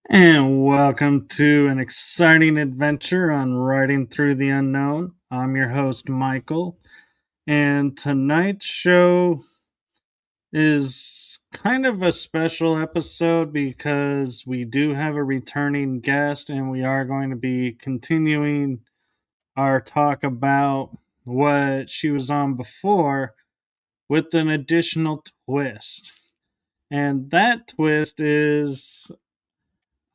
And welcome to an exciting adventure on Riding Through the Unknown. I'm your host, Michael, and tonight's show is kind of a special episode because we do have a returning guest, and we are going to be continuing our talk about what she was on before with an additional twist. And that twist is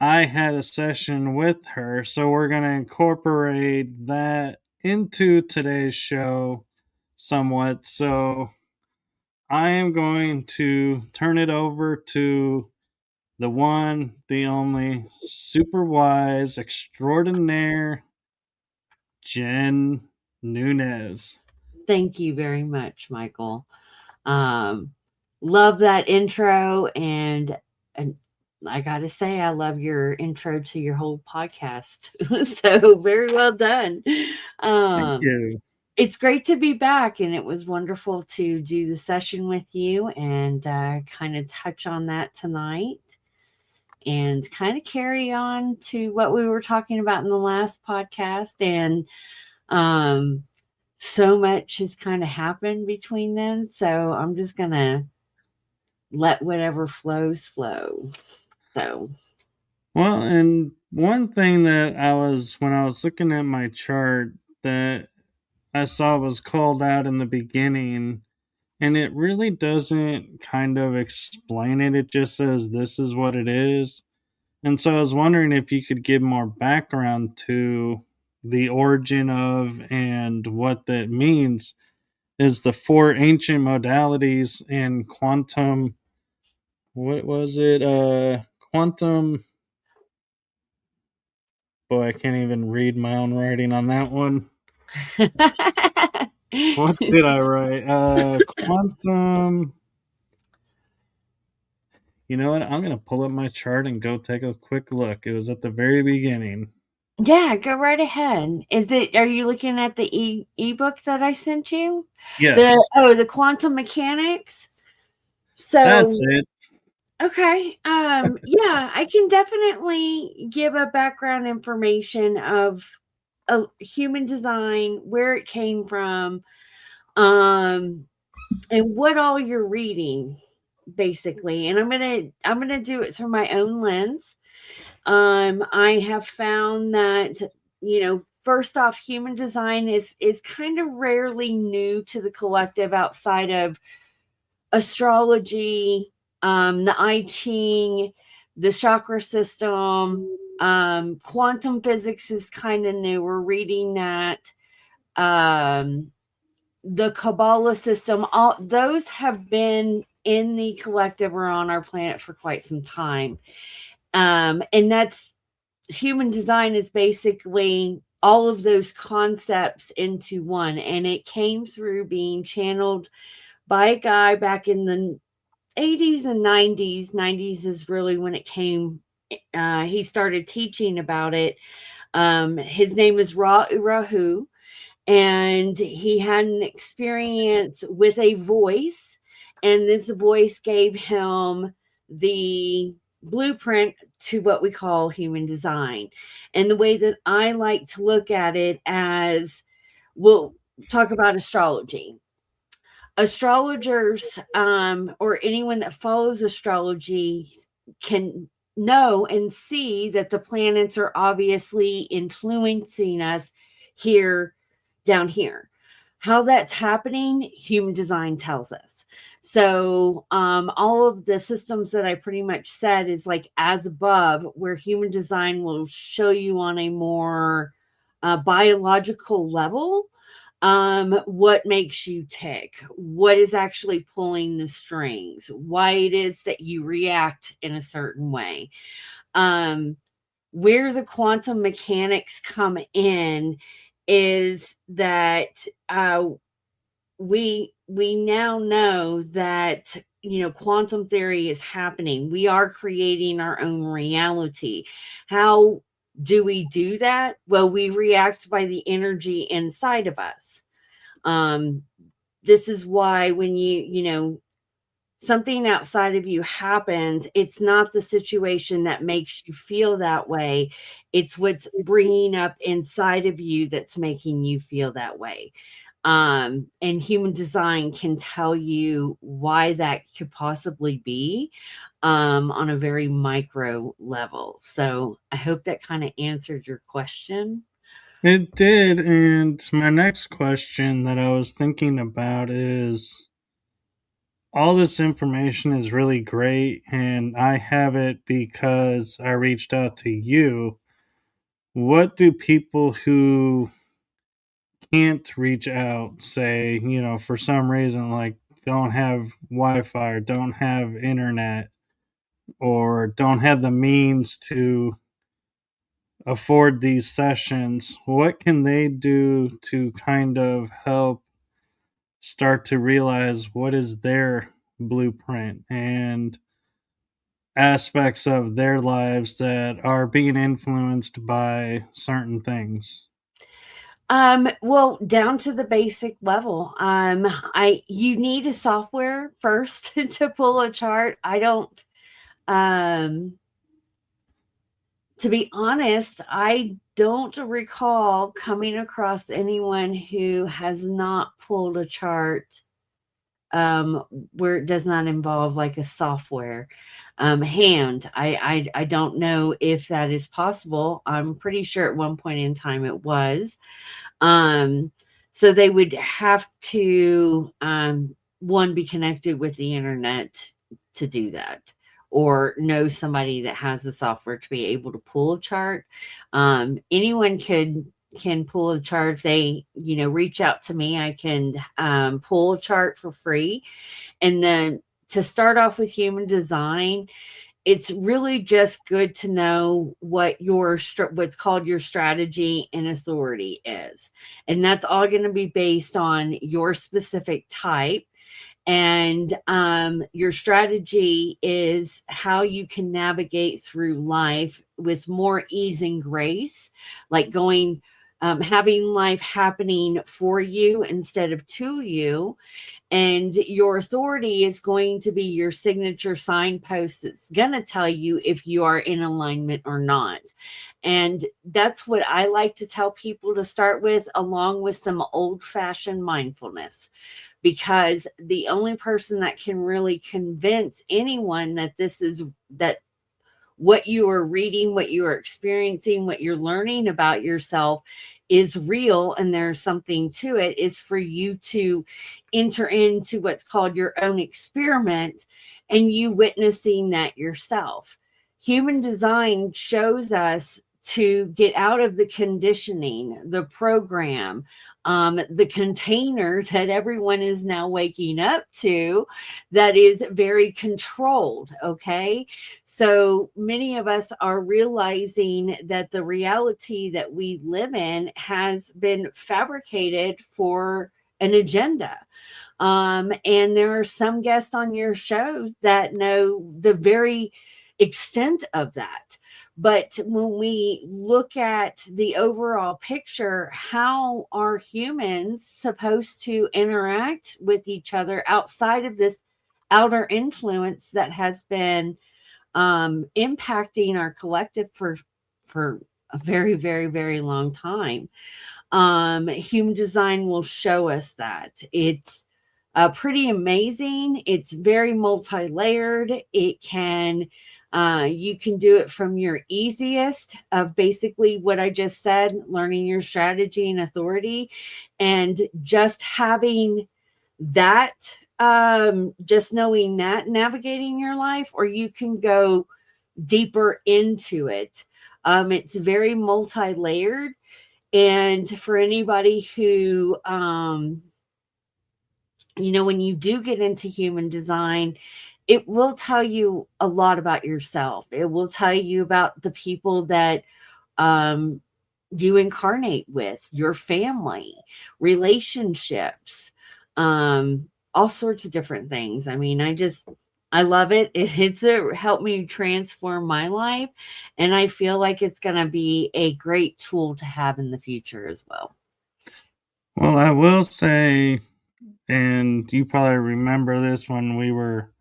I had a session with her, so we're going to incorporate that into today's show somewhat. So I am going to turn it over to the one, the only, super wise, extraordinaire, Jen Nunez. Thank you very much, Michael. Um, love that intro, and I got to say, I love your intro to your whole podcast. So very well done. Thank Um, you. it's great to be back, and it was wonderful to do the session with you and kind of touch on that tonight. And kind of carry on to what we were talking about in the last podcast. And um, so much has kind of happened between them. So I'm just going to let whatever flows flow. So, Well, and one thing that when I was looking at my chart, that I saw was called out in the beginning, and it really doesn't kind of explain it. It just says this is what it is. And so I was wondering if you could give more background to the origin of and what that means. Is the four ancient modalities in quantum, what was it? Quantum, boy, I can't even read my own writing on that one. What did I write? Quantum. You know what? I'm going to pull up my chart and go take a quick look. It was at the very beginning. yeah, go right ahead. Are you looking at the ebook that I sent you? Yes, The quantum mechanics? that's So, it. okay. Yeah, I can definitely give a background information of human design, where it came from, um, and what all you're reading, basically. And I'm gonna do it through my own lens. I have found that first off, human design is kind of rarely new to the collective outside of astrology, the I Ching, the chakra system. Quantum physics is kind of new. We're reading that. Um, the Kabbalah system, all those have been in the collective or on our planet for quite some time. And that's human design is basically all of those concepts into one. And it came through being channeled by a guy back in the 80s and 90s. 90s is really when it came. He started teaching about it. His name is Ra Urahu, and he had an experience with a voice, and this voice gave him the blueprint to what we call human design. And the way that I like to look at it, as we'll talk about astrology. Astrologers, or anyone that follows astrology, can know and see that the planets are obviously influencing us here, down here. How that's happening, human design tells us. So, all of the systems that I pretty much said is like as above, where human design will show you on a more biological level what makes you tick, what is actually pulling the strings, why it is that you react in a certain way. um where the quantum mechanics come in is that we now know that quantum theory is happening. We are creating our own reality. How do we do that? Well, we react by the energy inside of us. um this is why when you something outside of you happens, it's not the situation that makes you feel that way. It's what's bringing up inside of you that's making you feel that way. And human design can tell you why that could possibly be, on a very micro level. So I hope that kind of answered your question. It did, and my next question that I was thinking about is all this information is really great, and I have it because I reached out to you. What do people who can't reach out say, for some reason, like don't have Wi Fi or don't have internet or don't have the means to afford these sessions? What can they do to kind of help start to realize what is their blueprint and aspects of their lives that are being influenced by certain things? Well, down to the basic level. You need a software first to pull a chart. I don't um to be honest, I don't recall coming across anyone who has not pulled a chart, where it does not involve like a software, hand. I don't know if that is possible. I'm pretty sure at one point in time it was. Um, so they would have to, one, be connected with the internet to do that, or know somebody that has the software to be able to pull a chart. Anyone can pull a chart. If they, reach out to me, I can, pull a chart for free. And then to start off with human design, it's really just good to know what what's called your strategy and authority is. And that's all going to be based on your specific type. And your strategy is how you can navigate through life with more ease and grace, like having life happening for you instead of to you. And your authority is going to be your signature signpost that's going to tell you if you are in alignment or not. And that's what I like to tell people to start with, along with some old fashioned mindfulness, because the only person that can really convince anyone that what you are reading, what you are experiencing, what you're learning about yourself is real and there's something to it, is for you to enter into what's called your own experiment and you witnessing that yourself. Human design shows us to get out of the conditioning, the program, the containers that everyone is now waking up to, that is very controlled. Okay. So many of us are realizing that the reality that we live in has been fabricated for an agenda. And there are some guests on your show that know the very extent of that. But when we look at the overall picture, how are humans supposed to interact with each other outside of this outer influence that has been impacting our collective for a very, very, very long time? Human design will show us that. It's pretty amazing. It's very multi-layered. It can you can do it from your easiest of basically what I just said, learning your strategy and authority, and just having that, just knowing that, navigating your life, or you can go deeper into it. It's very multi-layered. And for anybody who, when you do get into human design, it will tell you a lot about yourself. It will tell you about the people that um, you incarnate with, your family, relationships, all sorts of different things. I mean, I love it. It's helped me transform my life. And I feel like it's going to be a great tool to have in the future as well. Well, I will say, and you probably remember this when we were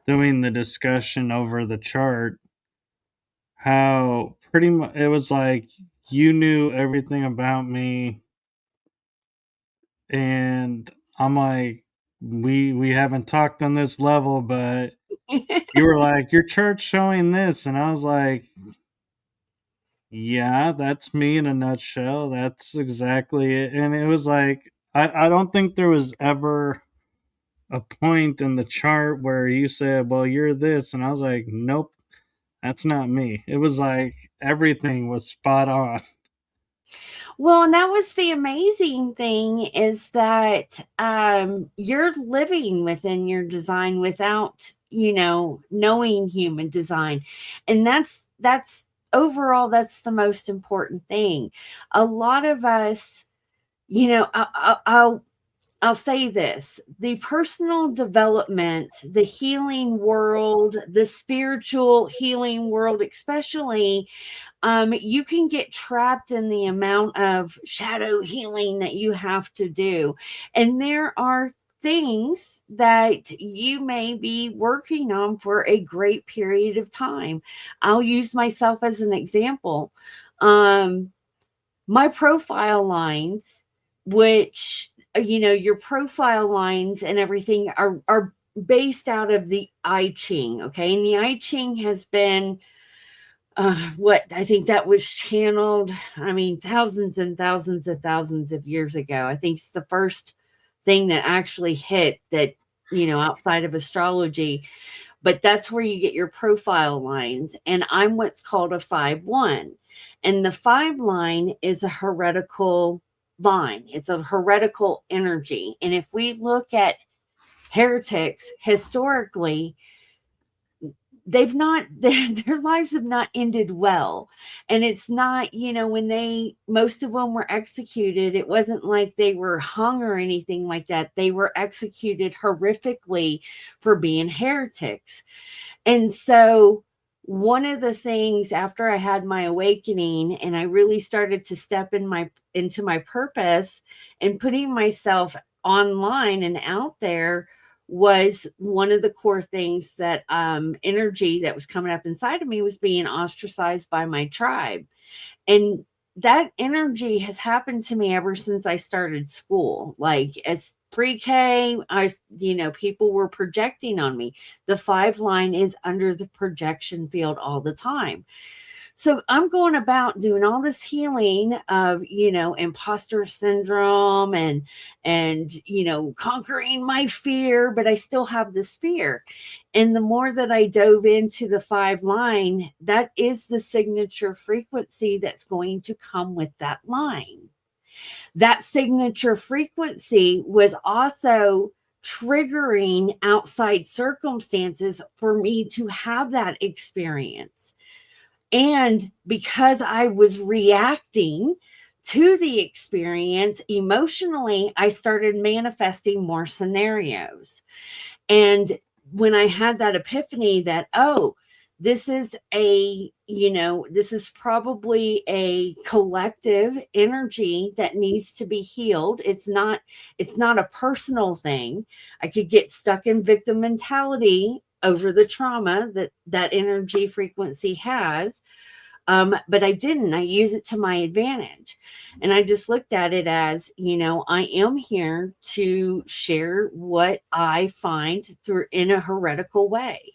doing the discussion over the chart, how pretty much it was like you knew everything about me, and I'm like, we haven't talked on this level, but you were like, your chart's showing this, and I was like, yeah, that's me in a nutshell. That's exactly it. And it was like, I don't think there was ever a point in the chart where you said, well, you're this. And I was like, nope, that's not me. It was like everything was spot on. Well, and that was the amazing thing is that you're living within your design without, knowing human design. And that's overall, that's the most important thing. A lot of us, I'll say this: the personal development, the healing world, the spiritual healing world, especially, you can get trapped in the amount of shadow healing that you have to do. And there are things that you may be working on for a great period of time. I'll use myself as an example. My profile lines, which, your profile lines and everything are based out of the I Ching. Okay. And the I Ching has been what I think that was channeled, I mean, thousands and thousands of years ago. I think it's the first thing that actually hit that, outside of astrology, but that's where you get your profile lines. And I'm what's called a 5-1. And the 5 line is a heretical line, it's a heretical energy. And if we look at heretics historically, they've not their lives have not ended well. And it's not, when most of them were executed, it wasn't like they were hung or anything like that. They were executed horrifically for being heretics. And so one of the things after I had my awakening and I really started to step into my purpose and putting myself online and out there, was one of the core things that energy that was coming up inside of me was being ostracized by my tribe. And that energy has happened to me ever since I started school. Like as pre-K, people were projecting on me. The 5 line is under the projection field all the time. So I'm going about doing all this healing of, imposter syndrome and, conquering my fear, but I still have this fear. And the more that I dove into the 5 line, that is the signature frequency that's going to come with that line. That signature frequency was also triggering outside circumstances for me to have that experience. And because I was reacting to the experience emotionally, I started manifesting more scenarios. And when I had that epiphany that, oh, this is this is probably a collective energy that needs to be healed. It's not a personal thing. I could get stuck in victim mentality over the trauma that energy frequency has. But I didn't. I use it to my advantage. And I just looked at it as, I am here to share what I find through in a heretical way.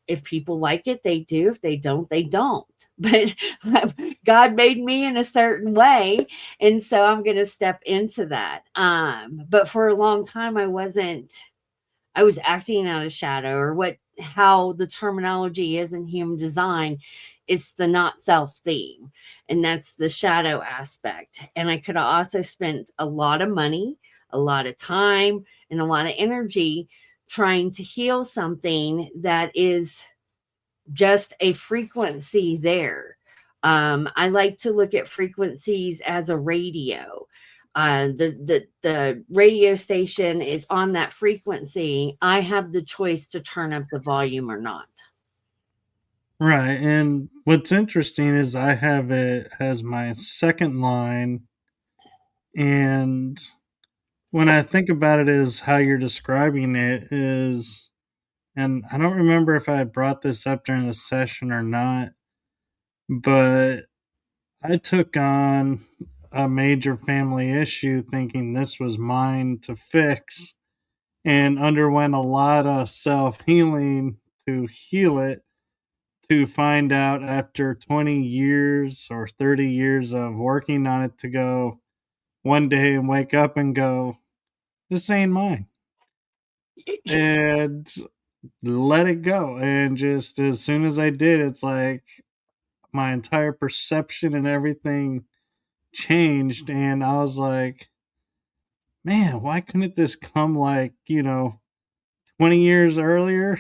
If people like it, they do. If they don't, they don't. But God made me in a certain way. And so I'm going to step into that. But for a long time, I was acting out of shadow, or how the terminology is in human design. It's the not self theme. And that's the shadow aspect. And I could have also spent a lot of money, a lot of time, and a lot of energy trying to heal something that is just a frequency there. I like to look at frequencies as a radio. The radio station is on that frequency. I have the choice to turn up the volume or not. Right. And what's interesting is I have it as my second line. And when I think about it, is how you're describing it is and I don't remember if I brought this up during the session or not, but I took on a major family issue thinking this was mine to fix and underwent a lot of self healing to heal it, to find out after 20 years or 30 years of working on it to go one day and wake up and go, this ain't mine. And let it go. And just as soon as I did, it's like my entire perception and everything changed. And I was like, man, why couldn't this come like, 20 years earlier?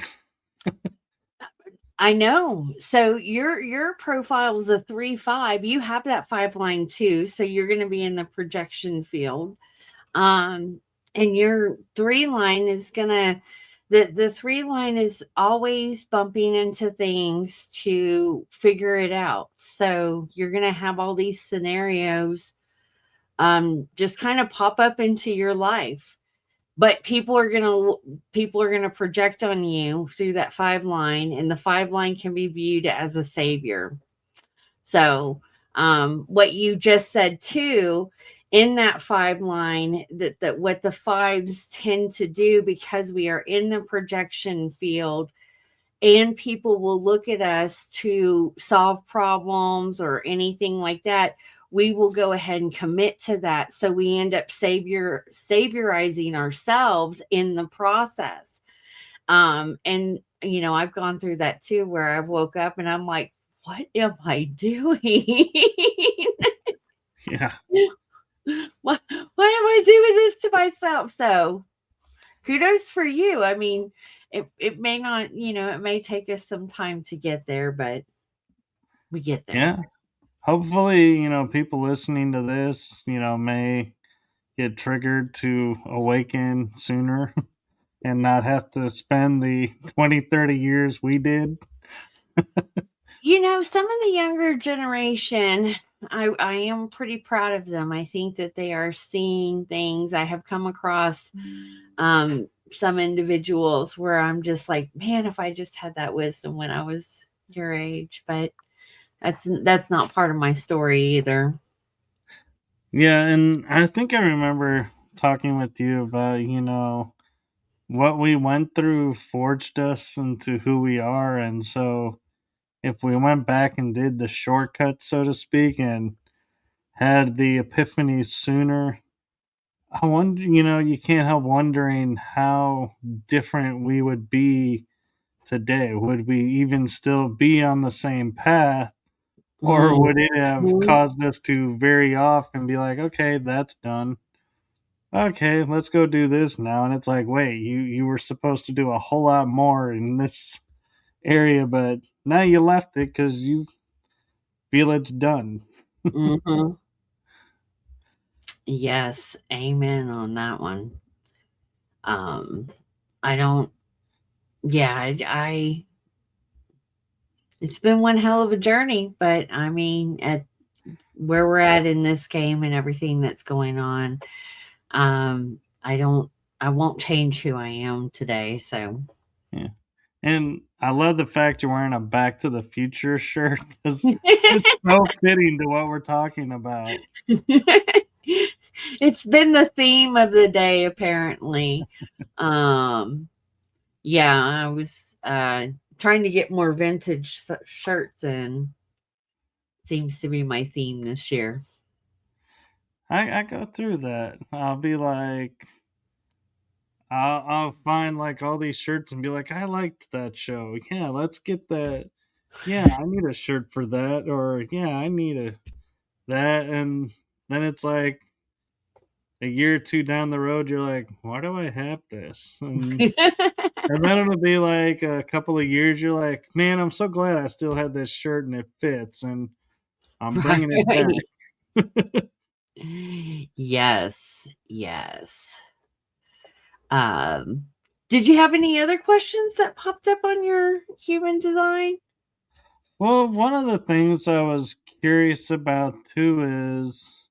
I know. So your profile is a 3-5. You have that 5 line too. So you're going to be in the projection field. And your 3 line is gonna the 3 line is always bumping into things to figure it out. So you're gonna have all these scenarios just kind of pop up into your life. But people are gonna project on you through that 5 line, and the 5 line can be viewed as a savior. So, what you just said too, in that 5 line, that what the fives tend to do, because we are in the projection field, and people will look at us to solve problems or anything like that, we will go ahead and commit to that. So we end up saviorizing ourselves in the process. And I've gone through that too, where I've woke up and I'm like, what am I doing? Yeah. why am I doing this to myself? So kudos for you. I mean, it may not, it may take us some time to get there, but we get there. Yeah. Hopefully, people listening to this, may get triggered to awaken sooner and not have to spend the 20, 30 years we did. Some of the younger generation, I am pretty proud of them. I think that they are seeing things. I have come across some individuals where I'm just like, man, if I just had that wisdom when I was your age, but that's not part of my story either. Yeah, and I think I remember talking with you about, what we went through forged us into who we are. And so if we went back and did the shortcut, so to speak, and had the epiphany sooner, I wonder, you can't help wondering how different we would be today. Would we even still be on the same path? Or Mhm. would it have caused us to vary off and be like, okay, that's done. Okay, let's go do this now. And it's like, wait, you were supposed to do a whole lot more in this area, but now you left it because you feel it's done. Mhm. Yes, amen on that one. Um, I don't. Yeah, it's been one hell of a journey, but I mean, at where we're at in this game and everything that's going on, I don't, I won't change who I am today. So, Yeah. And I love the fact you're wearing a Back to the Future shirt because it's so fitting to what we're talking about. it's been the theme of the day, apparently. Um, yeah, I was trying to get more vintage shirts in. Seems to be my theme this year. I go through that. I'll be like, I'll find like all these shirts and be like, I liked that show. Yeah, let's get that. Yeah, I need a shirt for that. Or yeah, I need that. And then it's like a year or two down the road, you're like, why do I have this? And then it'll be like a couple of years, you're like, man, I'm so glad I still had this shirt and it fits, and I'm bringing it Right. back. Yes, yes. Um, did you have any other questions that popped up on your human design? Well, one of the things I was curious about too is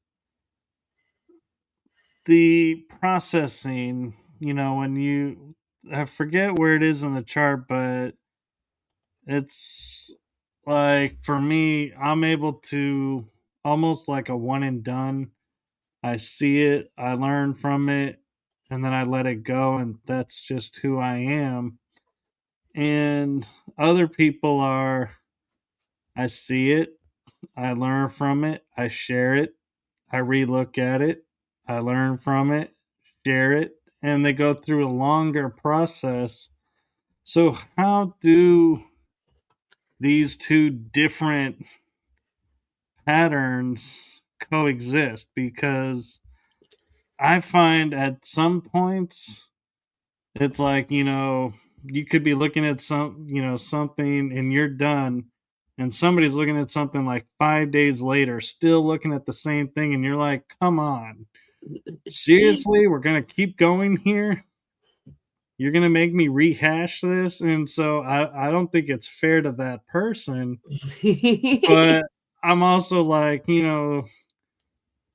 the processing, when you I forget where it is in the chart, but it's like for me, I'm able to almost like a one and done. I see it, I learn from it, and then I let it go, and that's just who I am. And other people are, I see it, I learn from it, I share it, I relook at it, I learn from it, share it, and they go through a longer process. So, how do these two different patterns coexist? Because I find at some points it's like, you could be looking at something and you're done, and somebody's looking at something like 5 days later, still looking at the same thing, and you're like, come on, seriously, we're gonna keep going here? You're gonna make me rehash this? And so I don't think it's fair to that person, but I'm also like,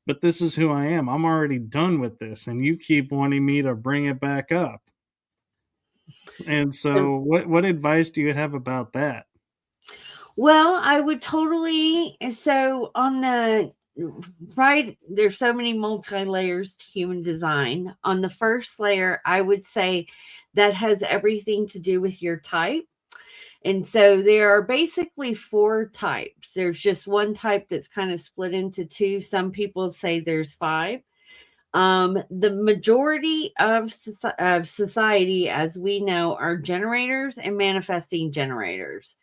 but this is who I am. I'm already done with this, and you keep wanting me to bring it back up. And so, what advice do you have about that? Well, I would totally. So on the right, there's so many multi-layers to human design. On the first layer, I would say that has everything to do with your type. And so there are basically four types. There's just one type that's kind of split into two. Some people say there's five. The majority of society, as we know, are generators and manifesting generators.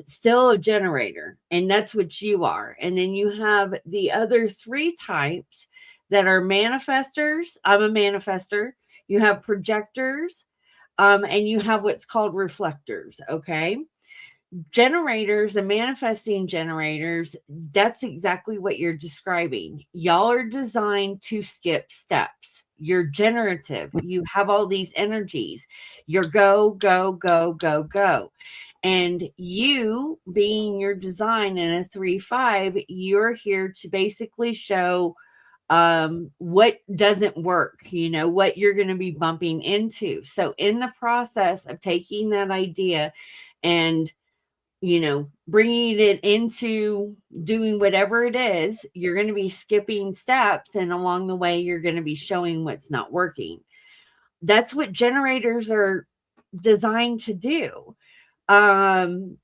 Still a generator, and that's what you are. And then you have the other three types that are manifestors. I'm a manifester. You have projectors, and you have what's called reflectors. Okay. Generators and manifesting generators, that's exactly what you're describing. Y'all are designed to skip steps. You're generative. You have all these energies. You're go, go, go, go, go. And you, being your design in a 3-5, you're here to basically show what doesn't work, what you're going to be bumping into. So in the process of taking that idea and bringing it into doing whatever it is, you're going to be skipping steps, and along the way you're going to be showing what's not working. That's what generators are designed to do. Manifestors,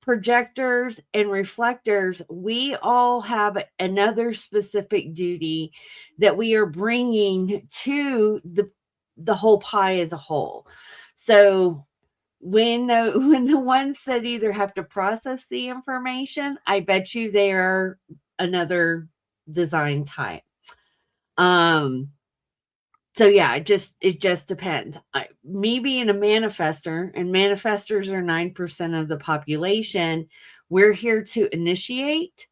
projectors, and reflectors, we all have another specific duty that we are bringing to the whole pie as a whole. So when the ones that either have to process the information, I bet you they are another design type. So yeah, it just depends. Me being a manifester, and manifestors are 9% of the population, we're here to initiate.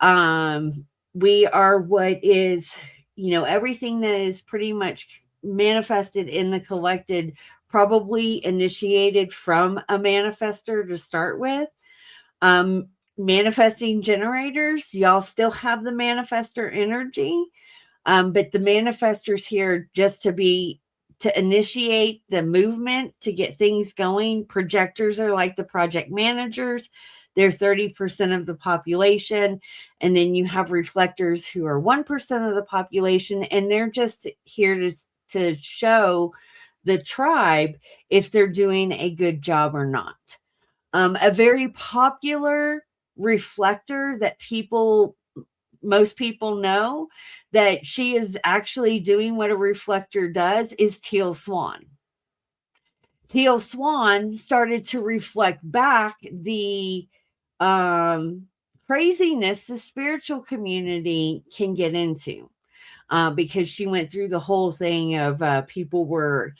We are what is, everything that is pretty much manifested in the collected, probably initiated from a manifester to start with. Manifesting generators, y'all still have the manifester energy. But the manifestors here just to initiate the movement, to get things going. Projectors are like the project managers. They're 30% of the population. And then you have reflectors who are 1% of the population. And they're just here to show the tribe if they're doing a good job or not. A very popular reflector that most people know that she is actually doing what a reflector does is Teal Swan. Teal Swan started to reflect back the craziness the spiritual community can get into, because she went through the whole thing of people were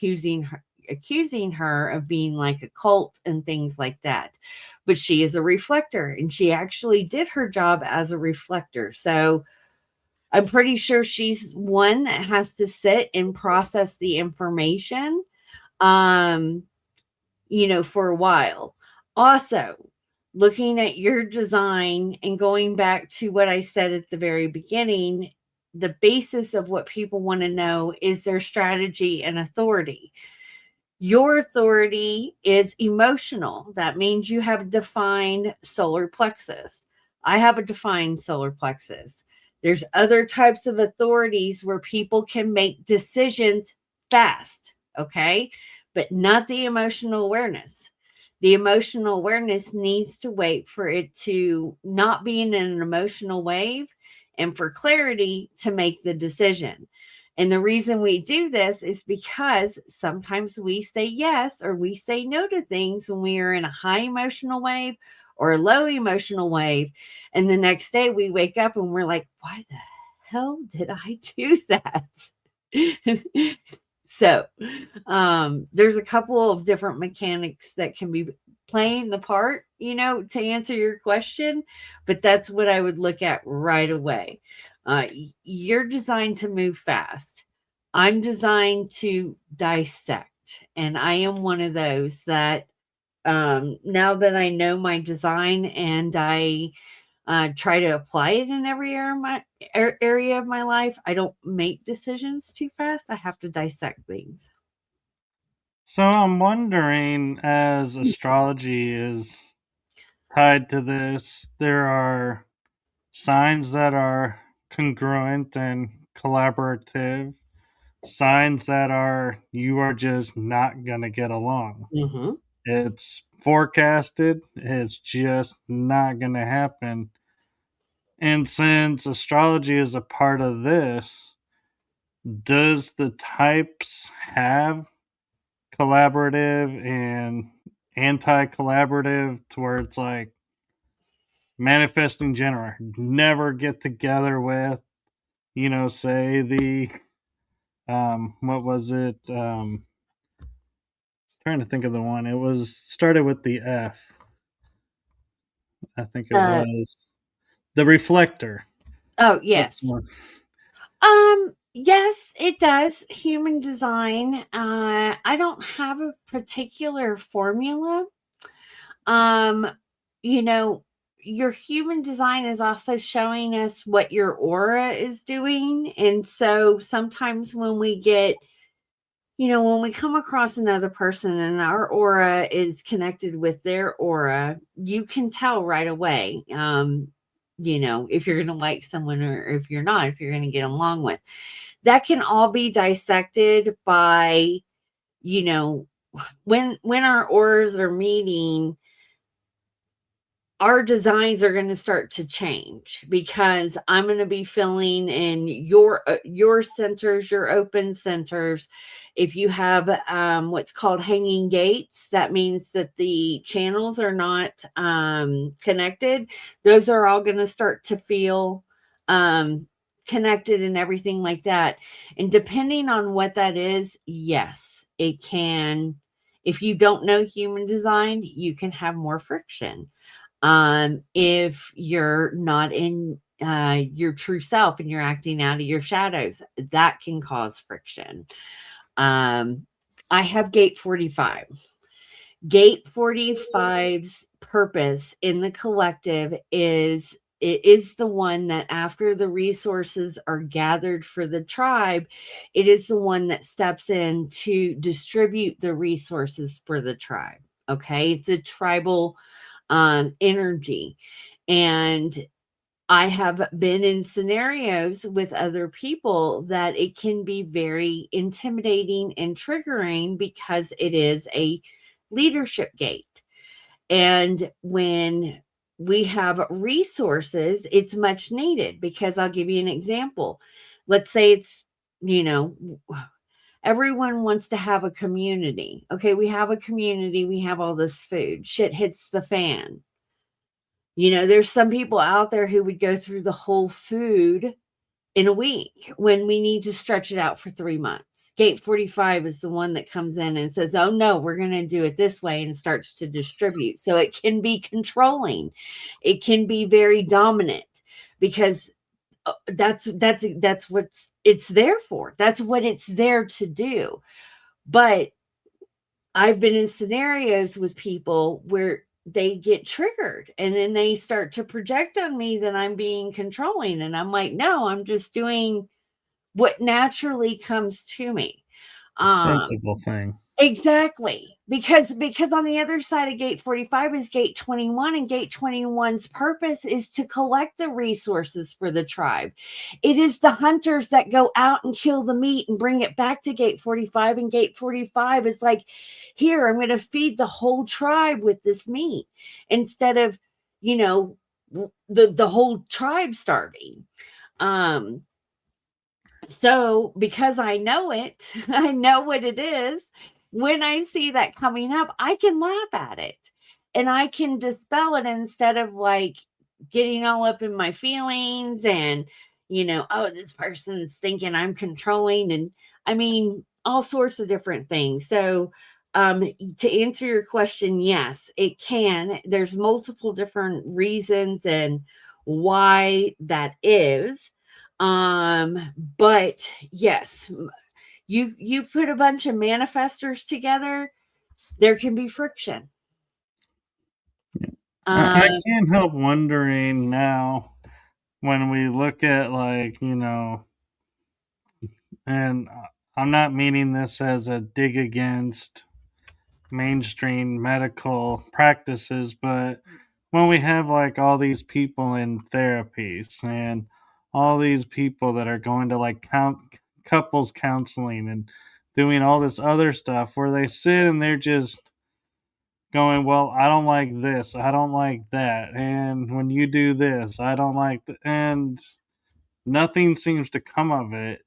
accusing her of being like a cult and things like that. But she is a reflector, and she actually did her job as a reflector. So I'm pretty sure she's one that has to sit and process the information, for a while. Also, looking at your design and going back to what I said at the very beginning, the basis of what people want to know is their strategy and authority. Your authority is emotional. That means you have a defined solar plexus. I have a defined solar plexus. There's other types of authorities where people can make decisions fast, okay? But not the emotional awareness. The emotional awareness needs to wait for it to not be in an emotional wave and for clarity to make the decision. And the reason we do this is because sometimes we say yes or we say no to things when we are in a high emotional wave or a low emotional wave. And the next day we wake up and we're like, why the hell did I do that? So there's a couple of different mechanics that can be playing the part, to answer your question, but that's what I would look at right away. You're designed to move fast. I'm designed to dissect. And I am one of those that now that I know my design and I try to apply it in every area of my life, I don't make decisions too fast. I have to dissect things. So I'm wondering, as astrology is tied to this, there are signs that are congruent and collaborative, signs that are you are just not going to get along. Mm-hmm. It's forecasted, it's just not going to happen. And since astrology is a part of this, does the types have collaborative and anti-collaborative, to where it's like manifesting Jennifer never get together with, say the what was it, trying to think of the one, it was started with the F, I think it was the reflector. Oh, That's yes. one. Yes, it does. Human design. I don't have a particular formula. Um, you know, your human design is also showing us what your aura is doing. And so sometimes when we get, when we come across another person and our aura is connected with their aura, you can tell right away. If you're going to like someone or if you're not, if you're going to get along with. That can all be dissected by, when our auras are meeting, our designs are going to start to change because I'm going to be filling in your centers, your open centers. If you have what's called hanging gates, that means that the channels are not connected. Those are all going to start to feel connected and everything like that. And depending on what that is, yes, it can. If you don't know human design, you can have more friction. If you're not in your true self and you're acting out of your shadows, that can cause friction. I have gate 45. Gate 45's purpose in the collective is it is the one that after the resources are gathered for the tribe, it is the one that steps in to distribute the resources for the tribe. Okay, it's a tribal energy. And I have been in scenarios with other people that it can be very intimidating and triggering because it is a leadership gate. And when we have resources, it's much needed because I'll give you an example. Let's say it's, everyone wants to have a community. Okay, we have a community, we have all this food, shit hits the fan. There's some people out there who would go through the whole food in a week when we need to stretch it out for 3 months. Gate 45 is the one that comes in and says, oh no, we're going to do it this way, and starts to distribute. So it can be controlling. It can be very dominant because that's what it's there for. That's what it's there to do. But I've been in scenarios with people where they get triggered, and then they start to project on me that I'm being controlling. And I'm like, no, I'm just doing what naturally comes to me. Sensible thing. Exactly. Because on the other side of gate 45 is gate 21, and gate 21's purpose is to collect the resources for the tribe. It is the hunters that go out and kill the meat and bring it back to gate 45, and gate 45 is like, here, I'm going to feed the whole tribe with this meat instead of, the whole tribe starving. So because I know it, I know what it is. When I see that coming up, I can laugh at it and I can dispel it instead of like getting all up in my feelings and, oh, this person's thinking I'm controlling. And I mean, all sorts of different things. So, to answer your question, yes, it can. There's multiple different reasons and why that is. But yes, you put a bunch of manifestors together, there can be friction. I can't help wondering now when we look at, like, and I'm not meaning this as a dig against mainstream medical practices, but when we have like all these people in therapies and all these people that are going to like couples counseling and doing all this other stuff where they sit and they're just going, well, I don't like this, I don't like that, and when you do this, I don't like and nothing seems to come of it.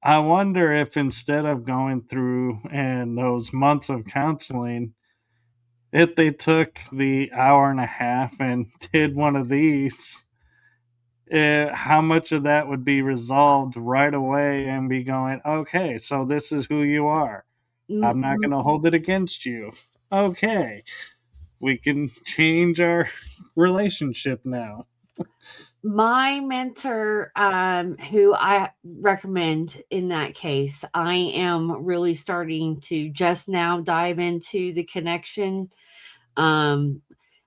I wonder if instead of going through and those months of counseling, if they took the hour and a half and did one of these, how much of that would be resolved right away and be going, okay, so this is who you are. I'm not going to hold it against you. Okay, we can change our relationship now. My mentor, who I recommend in that case, I am really starting to just now dive into the connection.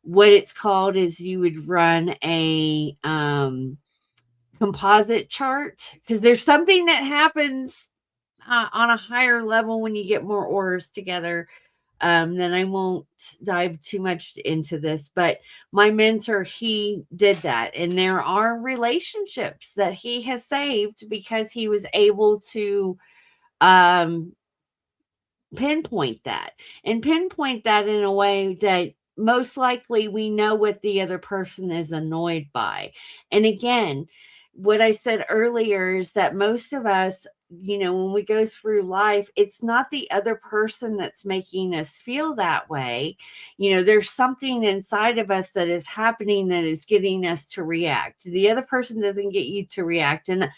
What it's called is you would run a composite chart, because there's something that happens on a higher level when you get more auras together. Then I won't dive too much into this, but my mentor, he did that. And there are relationships that he has saved because he was able to um, pinpoint that and pinpoint that in a way that most likely we know what the other person is annoyed by. And again, what I said earlier is that most of us, when we go through life, it's not the other person that's making us feel that way. There's something inside of us that is happening that is getting us to react. The other person doesn't get you to react. And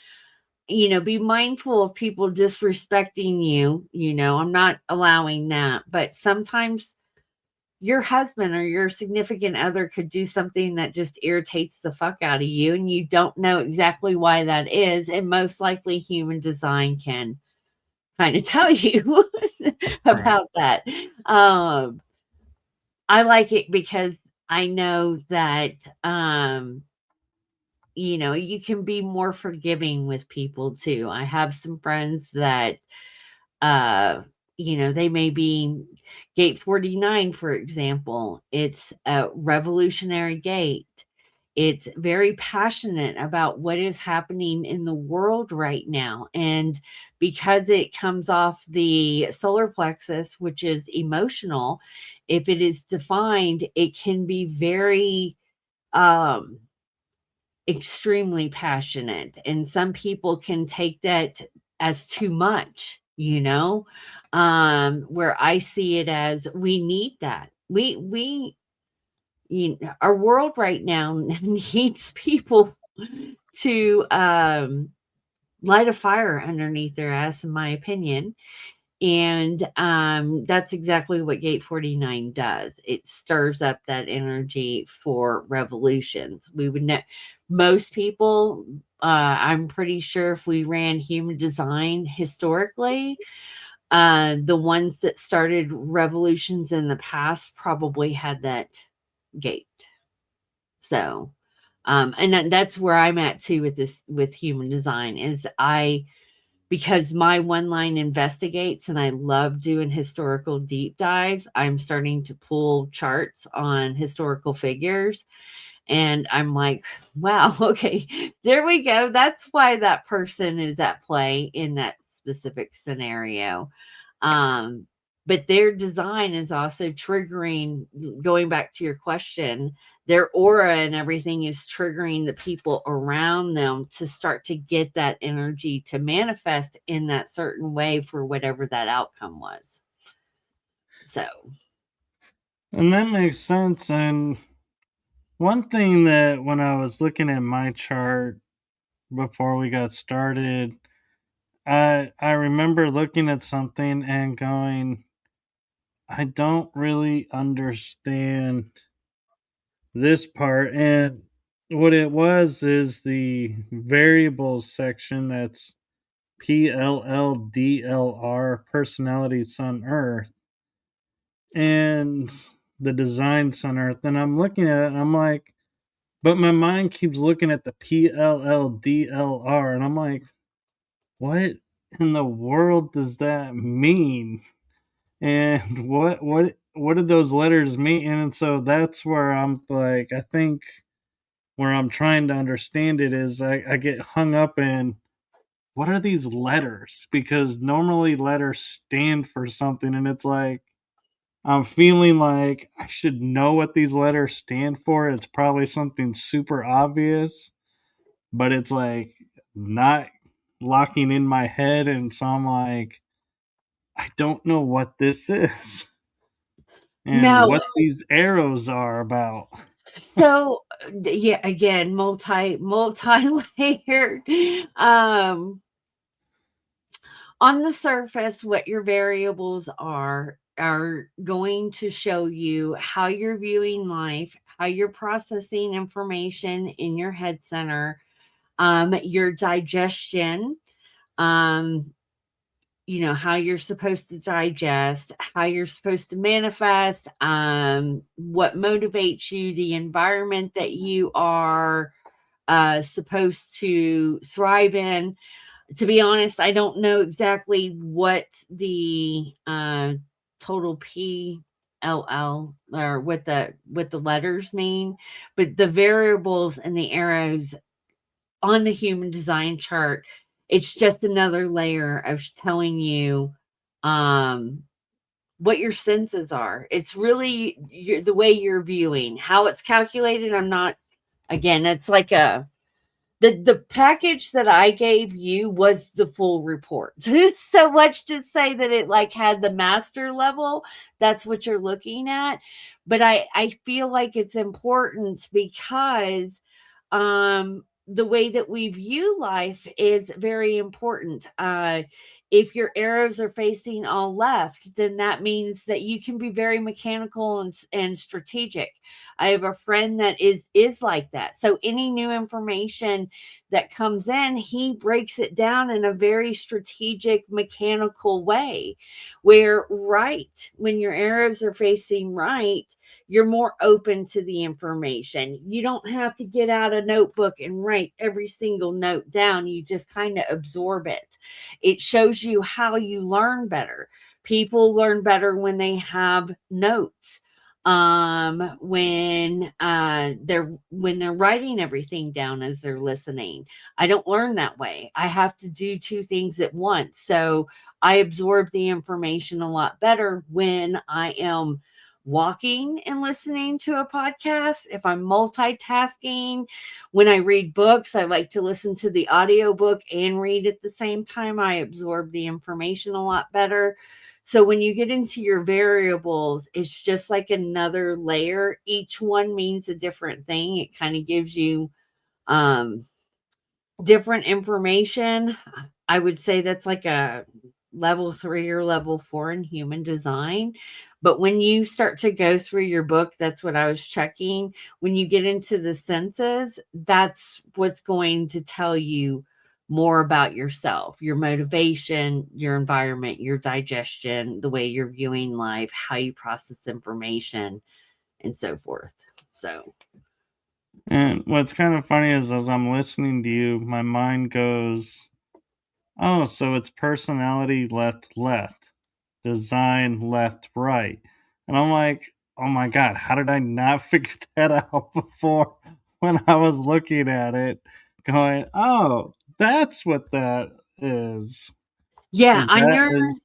be mindful of people disrespecting you. I'm not allowing that. But sometimes your husband or your significant other could do something that just irritates the fuck out of you, and you don't know exactly why that is. And most likely, human design can kind of tell you about that. I like it because I know that you can be more forgiving with people too. I have some friends that, they may be gate 49, for example. It's a revolutionary gate. It's very passionate about what is happening in the world right now. And because it comes off the solar plexus, which is emotional, if it is defined, it can be very, extremely passionate, and some people can take that as too much, where I see it as we need that. Our world right now needs people to light a fire underneath their ass, in my opinion. And that's exactly what gate 49 does. It stirs up that energy for revolutions. We would know most people, I'm pretty sure if we ran human design historically, The ones that started revolutions in the past probably had that gate. So, and that's where I'm at too with this, with human design, is because my one line investigates and I love doing historical deep dives, I'm starting to pull charts on historical figures. And I'm like, wow, okay, there we go. That's why that person is at play in that specific scenario. Um, but their design is also triggering, going back to your question, their aura and everything is triggering the people around them to start to get that energy to manifest in that certain way for whatever that outcome was. So, And that makes sense. And one thing that when I was looking at my chart before we got started, I remember looking at something and going, I don't really understand this part. And what it was is the variables section, that's PLLDLR, personality, sun, earth, and the design, sun, earth. And I'm looking at it and I'm like, but my mind keeps looking at the PLLDLR, and I'm like, what in the world does that mean? And what did those letters mean? And so that's where I'm like, I think where I'm trying to understand it is I get hung up in, what are these letters? Because normally letters stand for something, and it's like I'm feeling like I should know what these letters stand for. It's probably something super obvious, but it's like not locking in my head, and so I'm like, I don't know what this is and now, what these arrows are about. so yeah, again, multi layered. On the surface, what your variables are going to show you how you're viewing life, how you're processing information in your head center, your digestion, um, how you're supposed to digest, how you're supposed to manifest, what motivates you, the environment that you are supposed to thrive in. To be honest, I don't know exactly what the total PLL, or what the letters mean, but the variables and the arrows on the human design chart, it's just another layer of telling you um what your senses are. It's really the way you're viewing, how it's calculated. I'm not, again, it's like the package that I gave you was the full report. So let's just say that it like had the master level. That's what you're looking at. But I feel like it's important because the way that we view life is very important. If your arrows are facing all left, then that means that you can be very mechanical and strategic. I have a friend that is like that. So any new information that comes in, he breaks it down in a very strategic, mechanical way. Where right, when your arrows are facing right, you're more open to the information. You don't have to get out a notebook and write every single note down. You just kind of absorb it. It shows you how you learn better. People learn better when they have notes, when they're writing everything down as they're listening. I don't learn that way. I have to do two things at once. So I absorb the information a lot better when I am walking and listening to a podcast. If I'm multitasking, when I read books, I like to listen to the audiobook and read at the same time. I absorb the information a lot better. So when you get into your variables, it's just like another layer. Each one means a different thing. It kind of gives you different information. I would say that's like a level 3 or level 4 in human design. But when you start to go through your book, that's what I was checking. When you get into the senses, that's what's going to tell you more about yourself, your motivation, your environment, your digestion, the way you're viewing life, how you process information, and so forth. So, And what's kind of funny is as I'm listening to you, my mind goes, oh, so it's personality left, left, design left, right. And I'm like, oh my God, how did I not figure that out before when I was looking at it? Going, oh, that's what that is. yeah, Is that is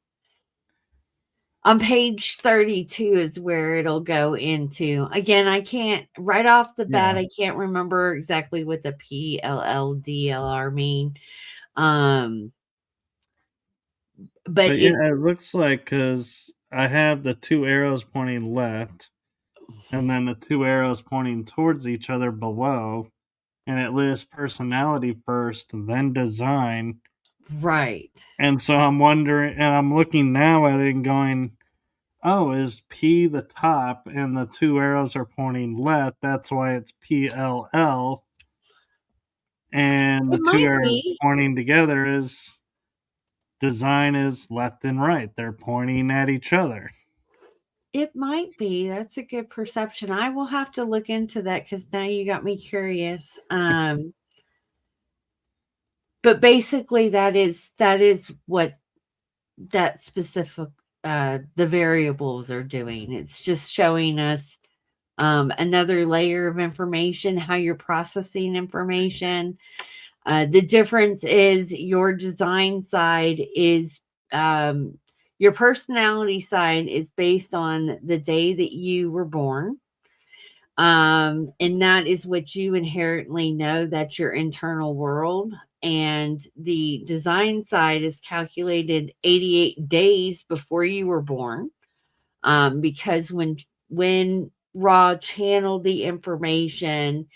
on page 32 is where it'll go into. Again, I can't right off the bat, yeah. I can't remember exactly what the PLLDLR mean. Um, but But yeah, it looks like because I have the two arrows pointing left and then the two arrows pointing towards each other below, and it lists personality first, then design. right. And so I'm wondering, and I'm looking now at it and going, oh, is P the top and the two arrows are pointing left? That's why it's PLL. And It the two might arrows be. pointing together is design is left and right. They're pointing at each other. It might be. That's a good perception. I will have to look into that because now you got me curious. But basically that is what that specific the variables are doing. It's just showing us another layer of information, how you're processing information. The difference is your design side is your personality side is based on the day that you were born. And that is what you inherently know. That's your internal world. And the design side is calculated 88 days before you were born. Because when Ra channeled the information,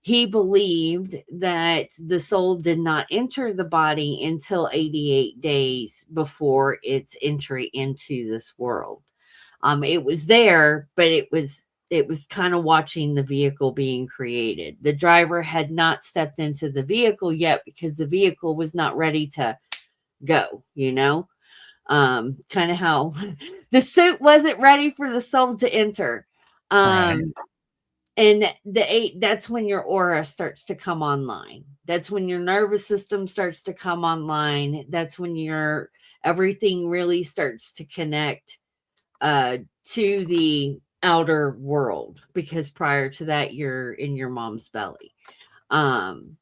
he believed that the soul did not enter the body until 88 days before its entry into this world. It was there, but it was kind of watching the vehicle being created. The driver had not stepped into the vehicle yet because the vehicle was not ready to go, kind of how the suit wasn't ready for the soul to enter. Right. And that's when your aura starts to come online. That's when your nervous system starts to come online. That's when your everything really starts to connect to the outer world, because prior to that you're in your mom's belly. um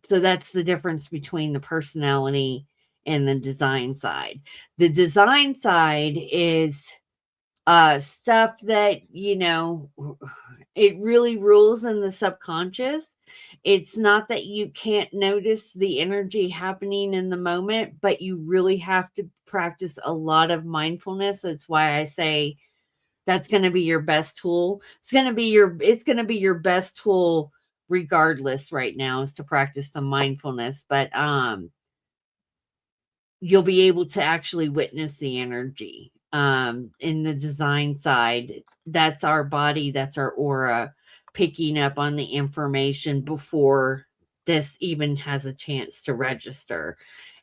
so that's the difference between the personality and the design side. The design side is stuff that it really rules in the subconscious. It's not that you can't notice the energy happening in the moment, but you really have to practice a lot of mindfulness. That's why I say that's going to be your best tool. It's going to be your best tool regardless right now, is to practice some mindfulness. But you'll be able to actually witness the energy. In the design side, that's our body, that's our aura picking up on the information before this even has a chance to register.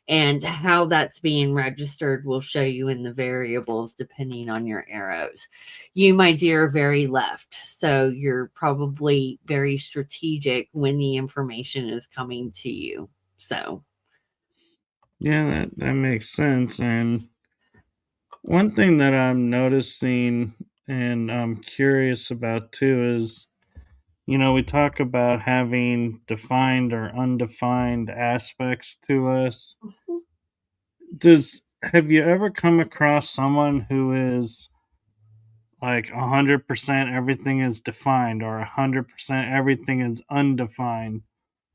And how that's being registered will show you in the variables depending on your arrows. You, my dear, are very left. So you're probably very strategic when the information is coming to you. So, Yeah, that makes sense. And one thing that I'm noticing and I'm curious about too is, we talk about having defined or undefined aspects to us. Does Have you ever come across someone who is like 100% everything is defined or 100% everything is undefined?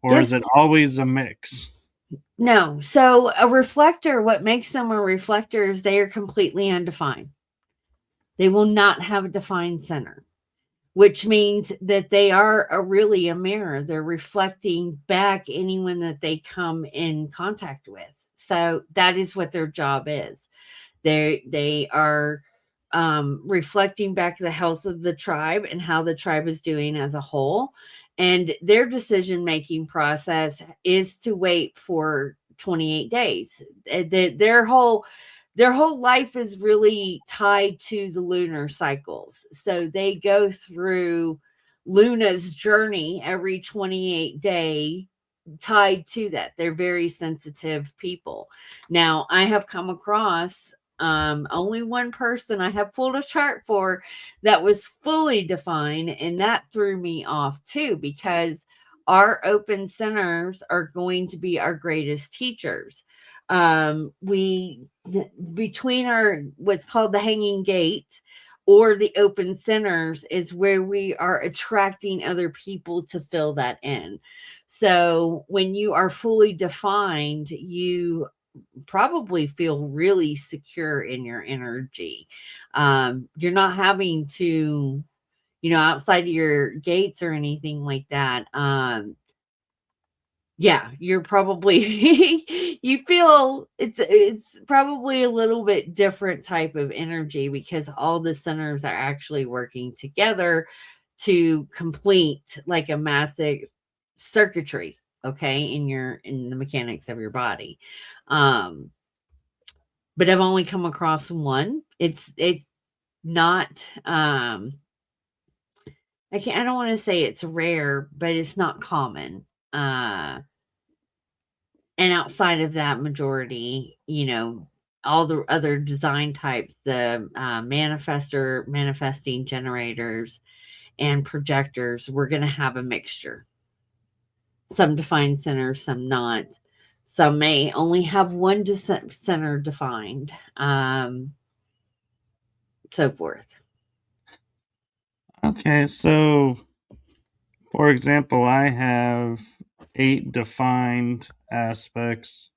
Or is it yes. always a mix? No. So a reflector, what makes them a reflector is they are completely undefined. They will not have a defined center, which means that they are really a mirror. They're reflecting back anyone that they come in contact with. So that is what their job is. They are reflecting back the health of the tribe and how the tribe is doing as a whole. And their decision-making process is to wait for 28 days. Their whole life is really tied to the lunar cycles. So they go through Luna's journey every 28 day tied to that. They're very sensitive people. Now, I have come across only one person I have pulled a chart for that was fully defined, and that threw me off too, because our open centers are going to be our greatest teachers. We between our what's called the hanging gate or the open centers is where we are attracting other people to fill that in. So when you are fully defined, you probably feel really secure in your energy. You're not having to, outside of your gates or anything like that. Yeah, you're probably you feel it's probably a little bit different type of energy because all the centers are actually working together to complete like a massive circuitry, okay, in the mechanics of your body. Um but I've only come across one. It's not I don't want to say it's rare, but it's not common. And outside of that majority, all the other design types, the manifesting generators, and projectors, we're going to have a mixture. Some defined centers, some not. Some may only have one center defined, so forth. Okay, so for example, I have 8 defined aspects,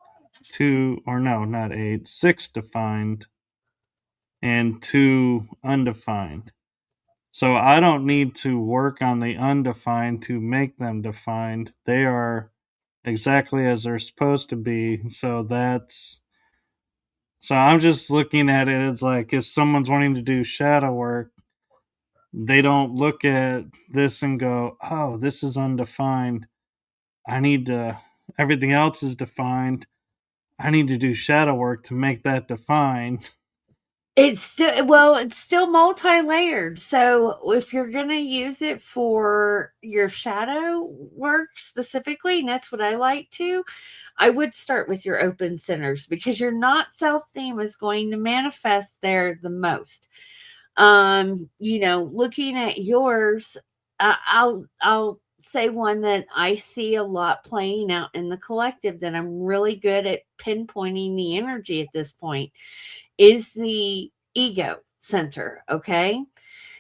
not 8, 6 defined, and 2 undefined. So I don't need to work on the undefined to make them defined. They are exactly as they're supposed to be. So I'm just looking at it as like if someone's wanting to do shadow work, they don't look at this and go, "Oh, this is undefined. I need to everything else is defined. I need to do shadow work to make that defined." It's still multi-layered. So if you're going to use it for your shadow work specifically, and that's what I like to, I would start with your open centers because your not self theme is going to manifest there the most. Looking at yours, I'll say one that I see a lot playing out in the collective that I'm really good at pinpointing the energy at this point is the ego center. Okay.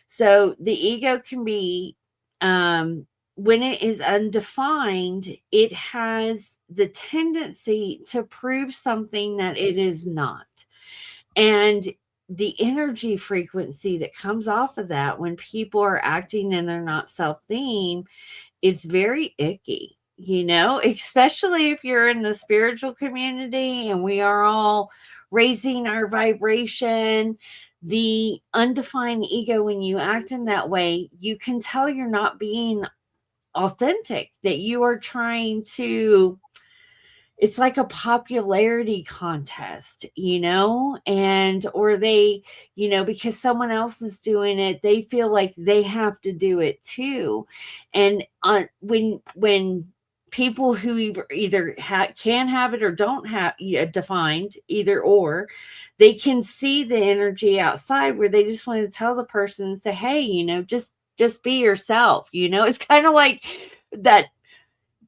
So the ego can be, when it is undefined, it has the tendency to prove something that it is not. And the energy frequency that comes off of that when people are acting and they're not self theme is very icky, especially if you're in the spiritual community and we are all raising our vibration. The undefined ego, when you act in that way, you can tell you're not being authentic, that you are trying to, it's like a popularity contest, and or they, because someone else is doing it, they feel like they have to do it too. And when people who either can have it or don't have defined, either or, they can see the energy outside where they just want to tell the person and say, hey, just be yourself. It's kind of like that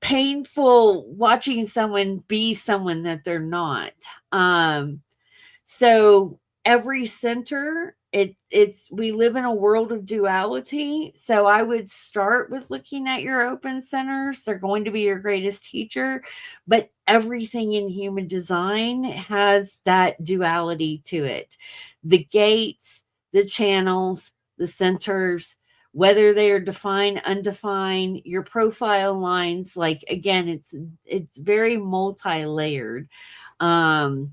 painful watching someone be someone that they're not. So every center, it's we live in a world of duality. So I would start with looking at your open centers. They're going to be your greatest teacher, but everything in human design has that duality to it. The gates, the channels, the centers, whether they are defined, undefined, your profile lines, like again, it's very multi-layered. But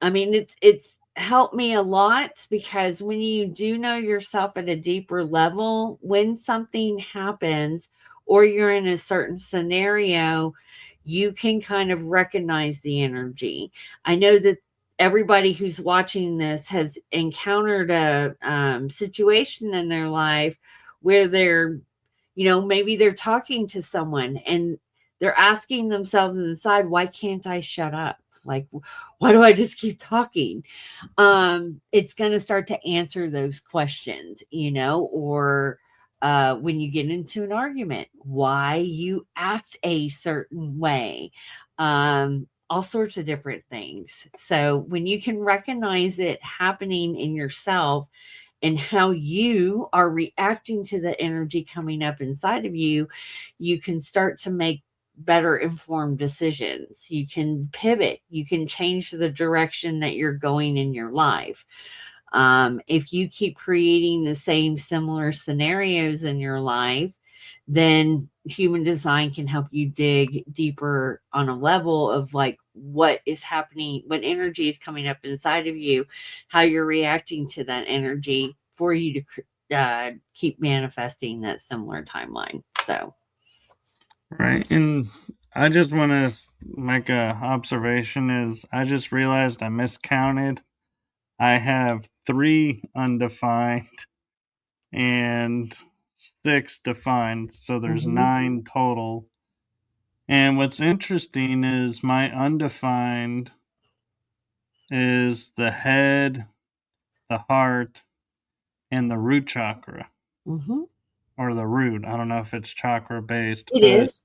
I mean, it's helped me a lot, because when you do know yourself at a deeper level, when something happens or you're in a certain scenario, you can kind of recognize the energy. I know that everybody who's watching this has encountered a situation in their life where they're, maybe they're talking to someone and they're asking themselves inside, why can't I shut up? Like, why do I just keep talking? It's going to start to answer those questions, or when you get into an argument, why you act a certain way, all sorts of different things. So when you can recognize it happening in yourself and how you are reacting to the energy coming up inside of you, you can start to make better informed decisions. You can pivot, you can change the direction that you're going in your life. If you keep creating the same similar scenarios in your life, then human design can help you dig deeper on a level of like what is happening, what energy is coming up inside of you, how you're reacting to that energy for you to keep manifesting that similar timeline. So, Right. And I just want to make a observation is I just realized I miscounted. I have 3 undefined and 6 defined, so there's 9 total. And what's interesting is my undefined is the head, the heart, and the root chakra. Or the root. I don't know if it's chakra based, it but is.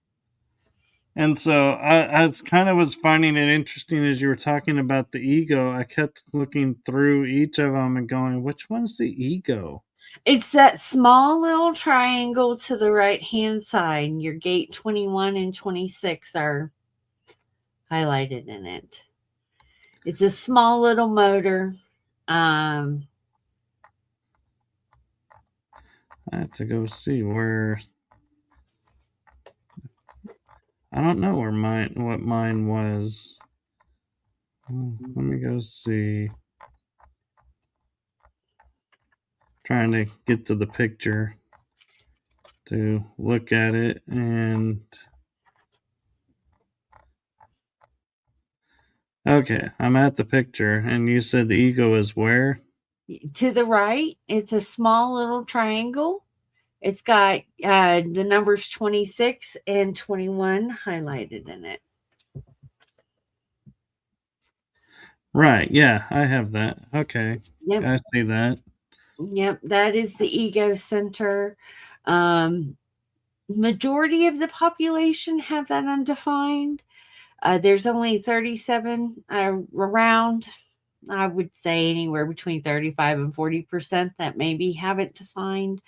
and so I kind of was finding it interesting as you were talking about the ego. I kept looking through each of them and going, which one's the ego? It's that small little triangle to the right hand side. Your gate 21 and 26 are highlighted in it. It's a small little motor. Um, I have to go see where. I don't know where what mine was. Let me go see. Trying to get to the picture to look at it, and okay, I'm at the picture, and you said the ego is where? to the right, it's a small little triangle. It's got the numbers 26 and 21 highlighted in it. Right, yeah, I have that. Okay. Yep. I see that. Yep, that is the ego center. Majority of the population have that undefined. There's only 37 around. I would say anywhere between 35 and 40% that maybe have it defined.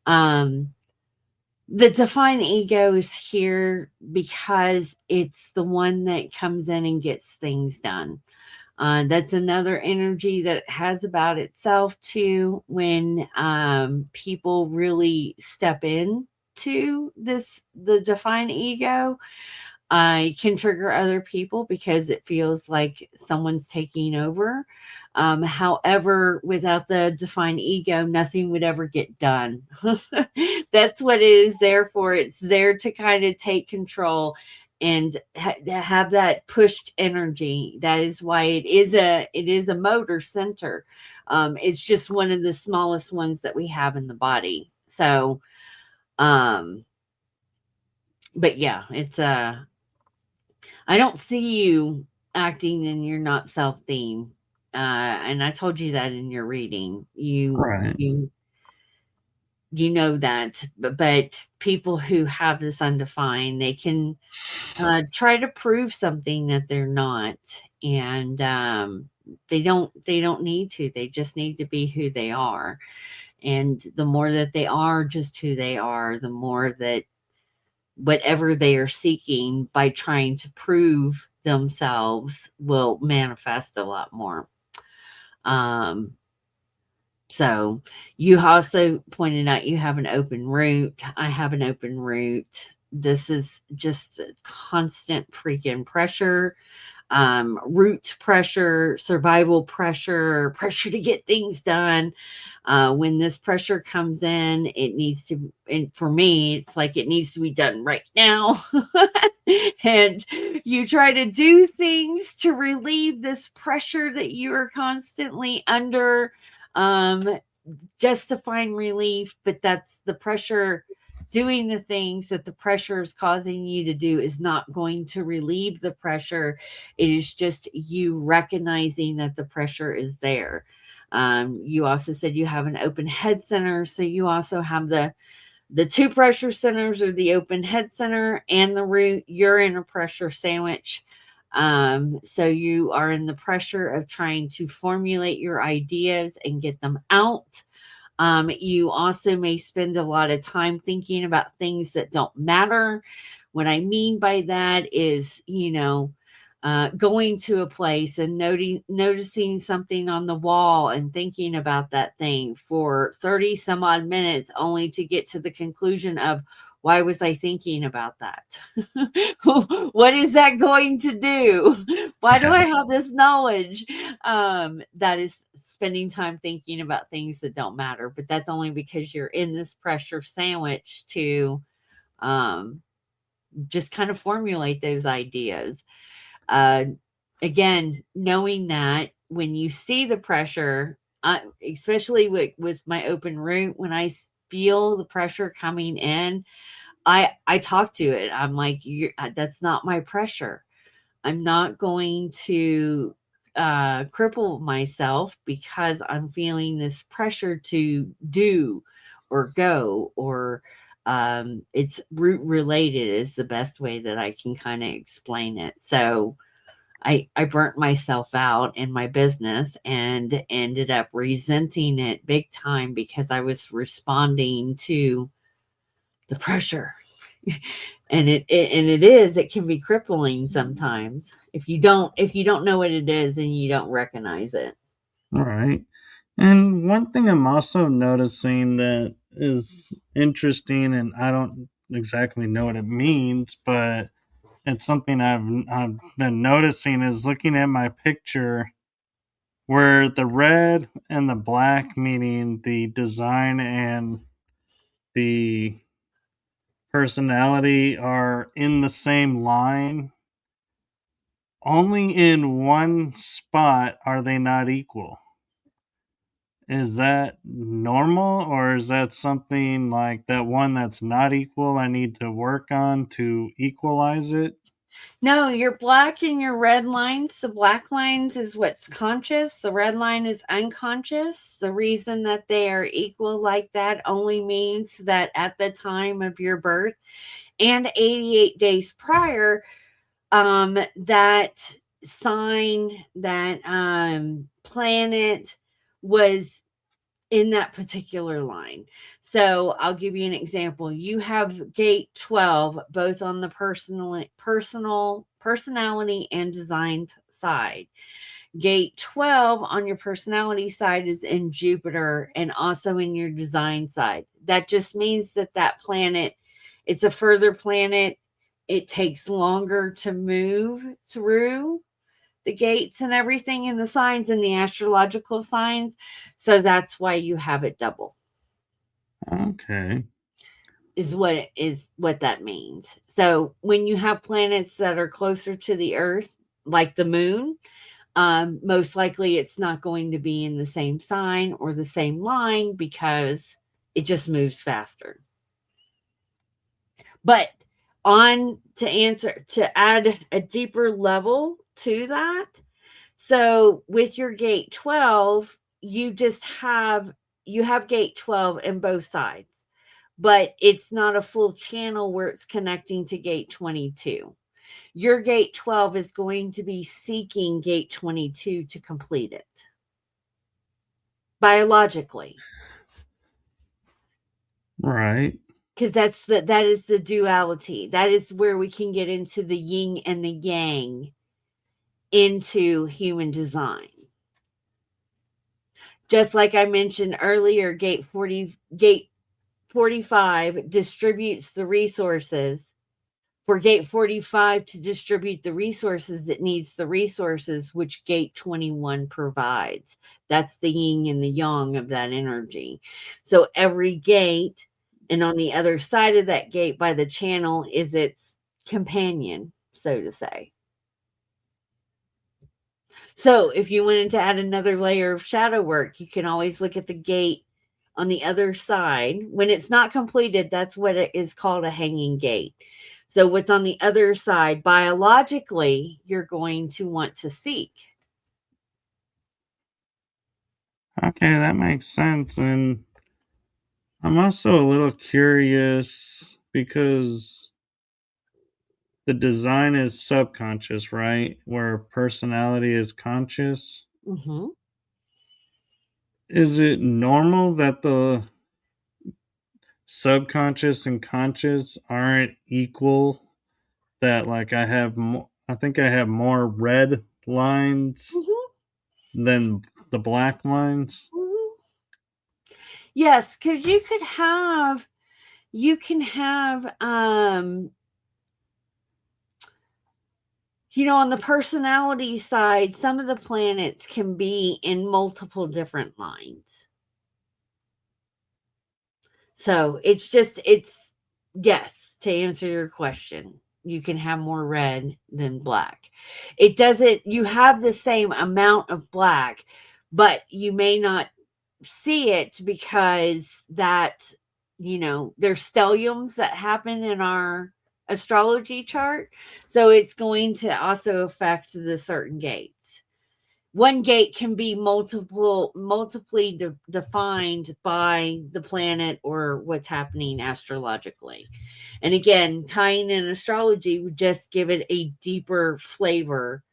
The defined ego is here because it's the one that comes in and gets things done. That's another energy that it has about itself too. When people really step in to the defined ego, can trigger other people because it feels like someone's taking over. However, without the defined ego, nothing would ever get done. That's what it is there for. It's there to kind of take control and have that pushed energy. That is why it is a motor center. It's just one of the smallest ones that we have in the body. So, but yeah, it's I don't see you acting in your not self theme. And I told you that in your reading. Right. You know that, but people who have this undefined, they can try to prove something that they're not, and they don't need to. They just need to be who they are, and the more that they are just who they are, the more that whatever they are seeking by trying to prove themselves will manifest a lot more. So you also pointed out you have an open root. I have an open root. This is just a constant freaking pressure. root pressure, survival pressure, pressure to get things done. When this pressure comes in, it needs to, and for me, it's like it needs to be done right now. And you try to do things to relieve this pressure that you are constantly under, just to find relief, but that's the pressure. Doing the things that the pressure is causing you to do is not going to relieve the pressure. It is just you recognizing that the pressure is there. You also said you have an open head center, so you also have the two pressure centers, or the open head center and the root. You're in a pressure sandwich. So you are in the pressure of trying to formulate your ideas and get them out. You also may spend a lot of time thinking about things that don't matter. What I mean by that is, going to a place and noticing something on the wall and thinking about that thing for 30 some odd minutes, only to get to the conclusion of, why was I thinking about that? What is that going to do? Why do I have this knowledge? That is spending time thinking about things that don't matter, but that's only because you're in this pressure sandwich to just kind of formulate those ideas. Again, knowing that when you see the pressure, especially with my open root, when I feel the pressure coming in, I talk to it. I'm like, that's not my pressure. I'm not going to cripple myself because I'm feeling this pressure to do or go, or it's root related is the best way that I can kind of explain it. So I burnt myself out in my business and ended up resenting it big time because I was responding to the pressure. And it can be crippling sometimes if you don't know what it is and you don't recognize it. All right. And one thing I'm also noticing that is interesting, and I don't exactly know what it means, but it's something I've been noticing, is looking at my picture where the red and the black, meaning the design and the personality, are in the same line. Only in one spot are they not equal. Is that normal, or is that something like that one that's not equal I need to work on to equalize it? No, your black and your red lines, the black lines is what's conscious, the red line is unconscious. The reason that they are equal like that only means that at the time of your birth and 88 days prior, that sign, that planet was in that particular line. So I'll give you an example. You have gate 12 both on the personality and design side. Gate 12 on your personality side is in Jupiter and also in your design side. That just means that planet, it's a further planet. It takes longer to move through the gates and everything in the signs and the astrological signs. So that's why you have it double. Okay. Is what that means. So when you have planets that are closer to the Earth, like the moon, most likely it's not going to be in the same sign or the same line because it just moves faster. But to add a deeper level to that, so with your gate 12, you have gate 12 in both sides, but it's not a full channel where it's connecting to gate 22. Your gate 12 is going to be seeking gate 22 to complete it biologically. Right. Because that is the duality. That is where we can get into the yin and the yang into human design. Just like I mentioned earlier, gate 45 distributes the resources For gate 45 to distribute the resources, that needs the resources which gate 21 provides. That's the yin and the yang of that energy. So every gate, and on the other side of that gate by the channel is its companion, so to say. So if you wanted to add another layer of shadow work, you can always look at the gate on the other side. When it's not completed, that's what it is called, a hanging gate. So what's on the other side, biologically, you're going to want to seek. Okay, that makes sense. And I'm also a little curious because the design is subconscious, right? Where personality is conscious. Mm-hmm. Is it normal that the subconscious and conscious aren't equal? That like I think I have more red lines Mm-hmm. than the black lines. Mm-hmm. Yes, because you can have on the personality side, some of the planets can be in multiple different lines. So yes, to answer your question, you can have more red than black. It doesn't, you have the same amount of black, but you may not see it because there's stelliums that happen in our astrology chart. So it's going to also affect the certain gates. One gate can be multiply defined by the planet or what's happening astrologically. And again, tying in astrology would just give it a deeper flavor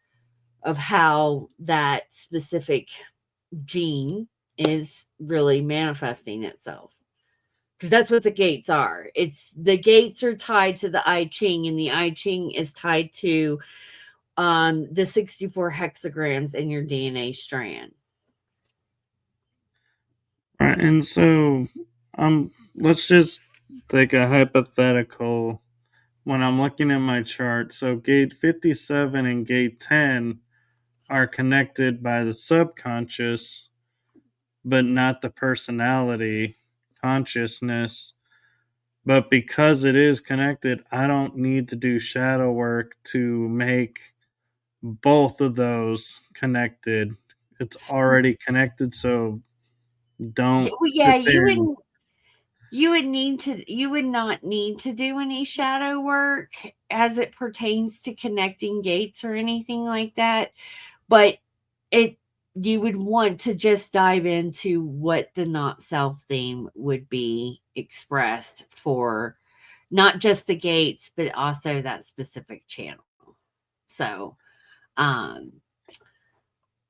of how that specific gene is really manifesting itself, because that's what the gates are. The gates are tied to the I Ching, and the I Ching is tied to the 64 hexagrams in your DNA strand. Right, and so let's just take a hypothetical when I'm looking at my chart. So gate 57 and gate 10 are connected by the subconscious, but not the personality consciousness. But because it is connected, I don't need to do shadow work to make both of those connected. It's already connected, so don't Well, yeah, sit there and you would not need to do any shadow work as it pertains to connecting gates or anything like that, but you would want to just dive into what the not self theme would be expressed for not just the gates, but also that specific channel. So, um,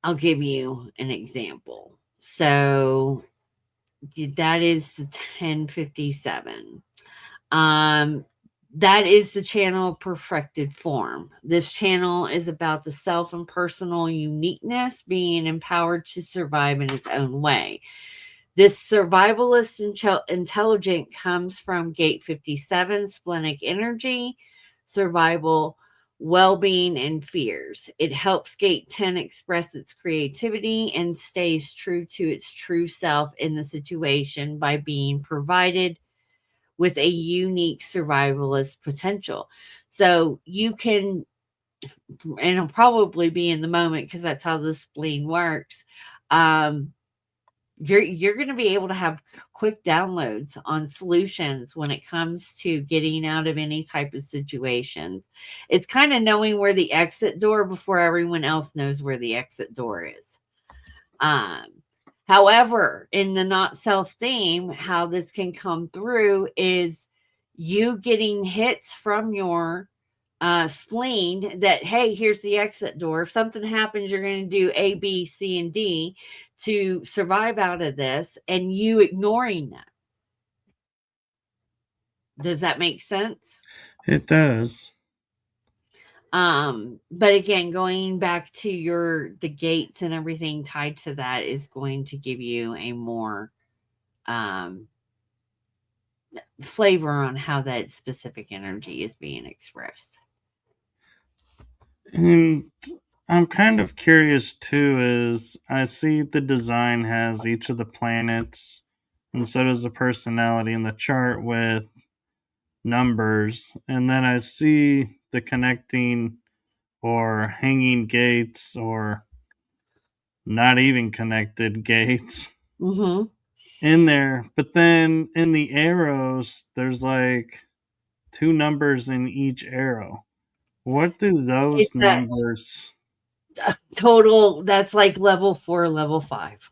I'll give you an example. So that is the 1057. That is the channel of perfected form. This channel is about the self and personal uniqueness, being empowered to survive in its own way. This survivalist intelligence comes from gate 57, splenic energy, survival, well-being, and fears. It helps gate 10 express its creativity and stays true to its true self in the situation by being provided with a unique survivalist potential. So you can, and it'll probably be in the moment because that's how the spleen works. You're going to be able to have quick downloads on solutions when it comes to getting out of any type of situations. It's kind of knowing where the exit door before everyone else knows where the exit door is. However, in the not self theme, how this can come through is you getting hits from your spleen that, hey, here's the exit door. If something happens, you're going to do A, B, C, and D to survive out of this, and you ignoring that. Does that make sense? it does. But again, going back to the gates and everything tied to that is going to give you a more flavor on how that specific energy is being expressed. And I'm kind of curious too, is I see the design has each of the planets, and so does the personality in the chart with numbers. And then I see the connecting or hanging gates or not even connected gates Mm-hmm. in there. But then in the arrows, there's like two numbers in each arrow. What do those It's a numbers? total, that's like level 4, level 5.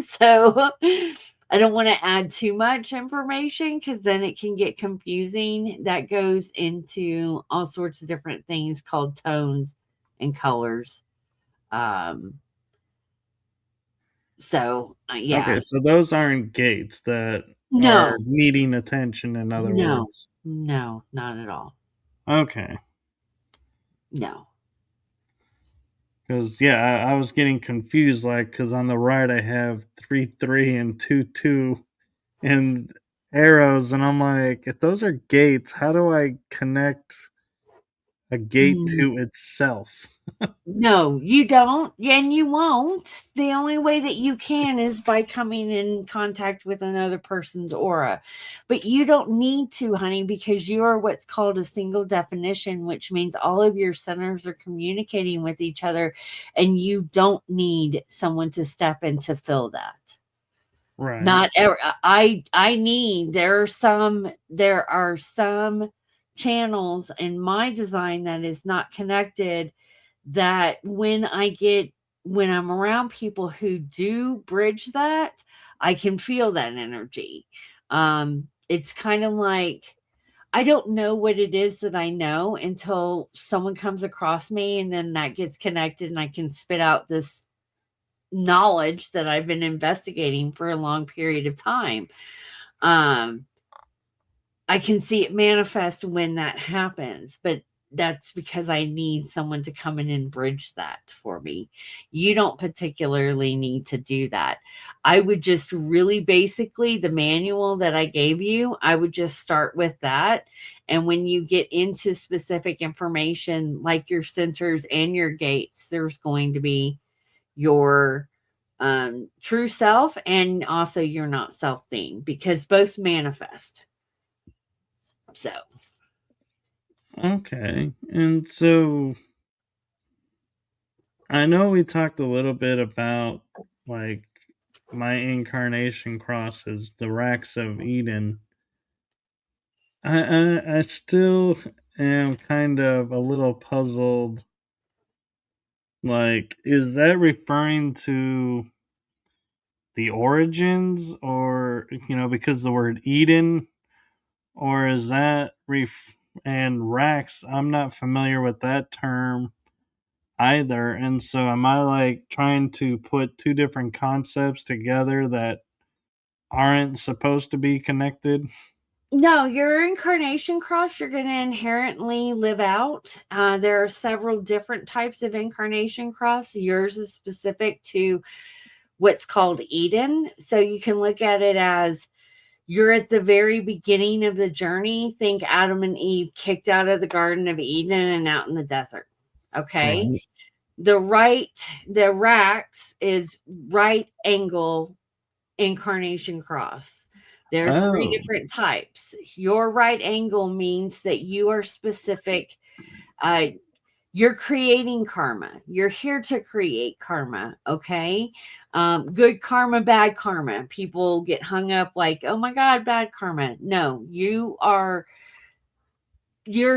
So I don't want to add too much information because then it can get confusing. That goes into all sorts of different things called tones and colors. Um, yeah. Okay, so those aren't gates that are No, needing attention, in other no, words. no, not at all. Okay. No. Because, yeah, I was getting confused, like, because on the right I have 3 3 and 2 2 and arrows, and I'm like, if those are gates, how do I connect a gate Mm. to itself? No, you don't, and you won't. The only way that you can is by coming in contact with another person's aura. But you don't need to, honey, because you are what's called a single definition, which means all of your centers are communicating with each other, and you don't need someone to step in to fill that. Right. Not ever. I need, there are some channels in my design that is not connected, that when I'm around people who do bridge that, I can feel that energy. It's kind of like, I don't know what it is that I know until someone comes across me, and then that gets connected and I can spit out this knowledge that I've been investigating for a long period of time. Um, I can see it manifest when that happens, but that's because I need someone to come in and bridge that for me. You don't particularly need to do that. I would just really basically, the manual that I gave you, I would just start with that. And when you get into specific information like your centers and your gates, there's going to be your true self and also your not self thing, because both manifest. So, Okay. And so I know we talked a little bit about, like, my incarnation crosses, the racks of Eden. I still am kind of a little puzzled. Like, is that referring to the origins, or, because the word Eden, or is that and racks? I'm not familiar with that term either. And so am I like trying to put two different concepts together that aren't supposed to be connected? no, your incarnation cross, you're going to inherently live out. There are several different types of incarnation cross. Yours is specific to what's called Eden. So you can look at it as you're at the very beginning of the journey. Think Adam and Eve kicked out of the Garden of Eden and out in the desert. Okay. Right. The racks is right angle incarnation cross. There are three Oh. different types. Your right angle means that you are specific. Uh, you're creating karma. You're here to create karma. Okay. Good karma, bad karma. People get hung up like, oh my God, bad karma. No, your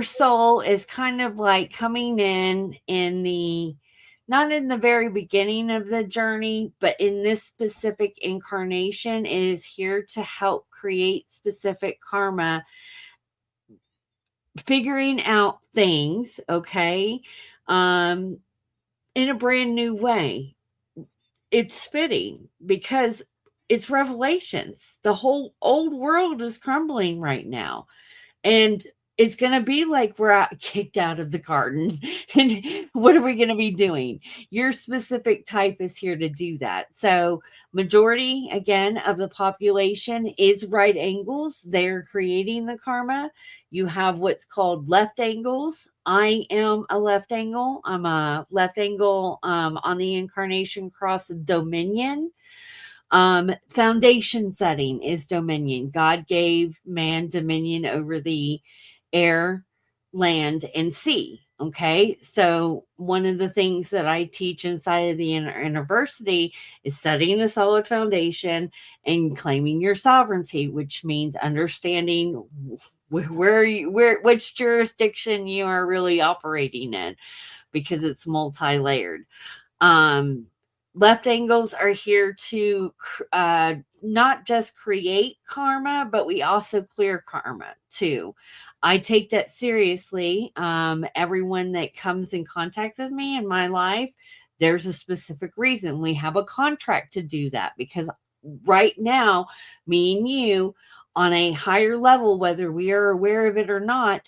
soul is kind of like coming in the, not in the very beginning of the journey, but in this specific incarnation, it is here to help create specific karma, figuring out things, okay, um, in a brand new way. It's fitting because it's revelations. The whole old world is crumbling right now. And it's going to be like we're kicked out of the garden. And what are we going to be doing? Your specific type is here to do that. So, majority, again, of the population is right angles. They're creating the karma. You have what's called left angles. I am a left angle. I'm a left angle on the incarnation cross of dominion. Foundation setting is dominion. God gave man dominion over the air, land, and sea. Okay, so one of the things that I teach inside of the university is setting a solid foundation and claiming your sovereignty, which means understanding which jurisdiction you are really operating in, because it's multi-layered. Left angles are here to not just create karma, but we also clear karma too. I take that seriously. Everyone that comes in contact with me in my life, there's a specific reason. We have a contract to do that, because right now, me and you on a higher level, whether we are aware of it or not,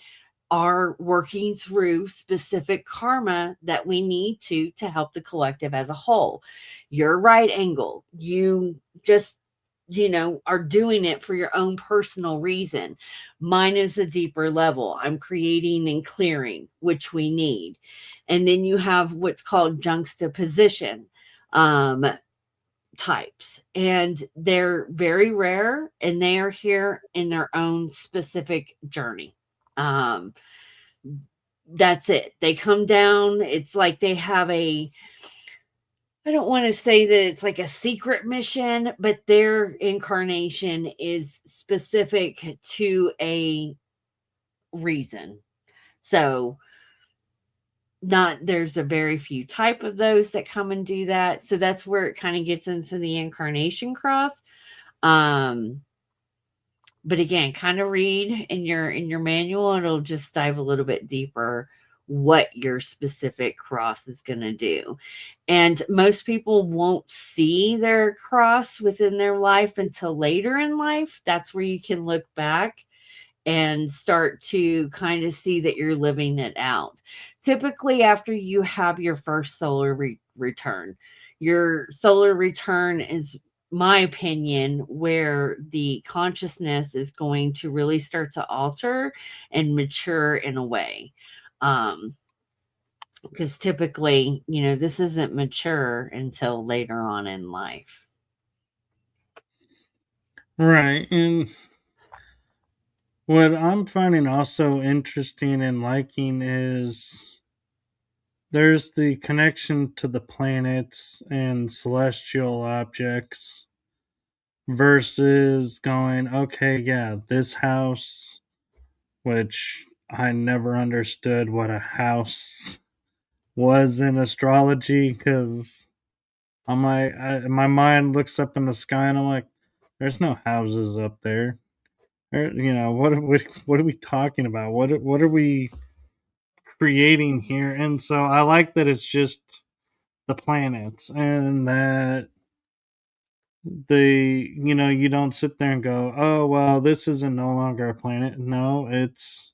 are working through specific karma that we need to help the collective as a whole. Your right angle, you just are doing it for your own personal reason. Mine is a deeper level. I'm creating and clearing, which we need. And then you have what's called juxtaposition types, and they're very rare, and they are here in their own specific journey. That's it. They come down. It's like they have I don't want to say that it's like a secret mission, but their incarnation is specific to a reason. So there's a very few type of those that come and do that. So that's where it kind of gets into the incarnation cross. But again, kind of read in your manual, it'll just dive a little bit deeper what your specific cross is going to do. And most people won't see their cross within their life until later in life. That's where you can look back and start to kind of see that you're living it out. Typically, after you have your first solar return, your solar return is, my opinion, where the consciousness is going to really start to alter and mature in a way. Because typically, this isn't mature until later on in life. Right. And what I'm finding also interesting and liking is there's the connection to the planets and celestial objects versus going, okay, yeah, this house, which I never understood what a house was in astrology, because my mind looks up in the sky and I'm like, there's no houses up there. What are we talking about? What are we creating here? And so I like that it's just the planets, and that you don't sit there and go, oh well, this isn't no longer a planet. No, it's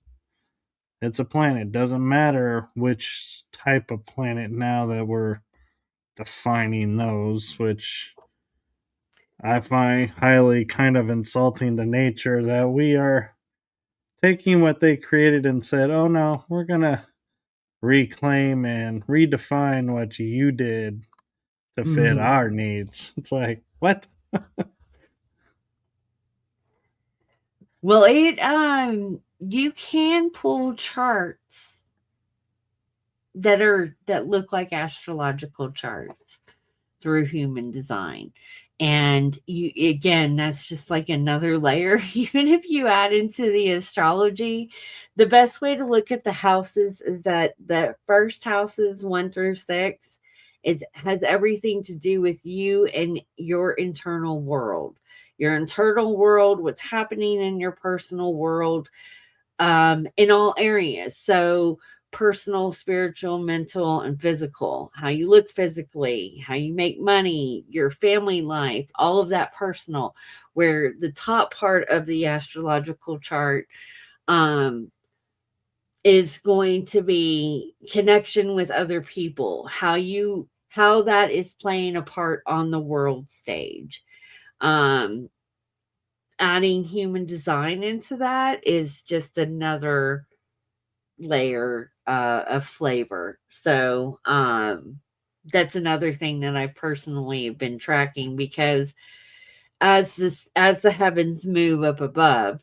a planet. Doesn't matter which type of planet now that we're defining those, which I find highly kind of insulting to nature, that we are taking what they created and said, oh no, we're gonna reclaim and redefine what you did to fit our needs. It's like, what? Well, you can pull charts that look like astrological charts through human design. And again, that's just like another layer. Even if you add into the astrology, the best way to look at the houses is that the first houses 1 through 6 has everything to do with you and your internal world. Your internal world, what's happening in your personal world, in all areas. So personal, spiritual, mental, and physical, how you look physically, how you make money, your family life, all of that personal, where the top part of the astrological chart is going to be connection with other people, how that is playing a part on the world stage. Um, Adding human design into that is just another layer of flavor. So that's another thing that I personally have been tracking, because as the heavens move up above,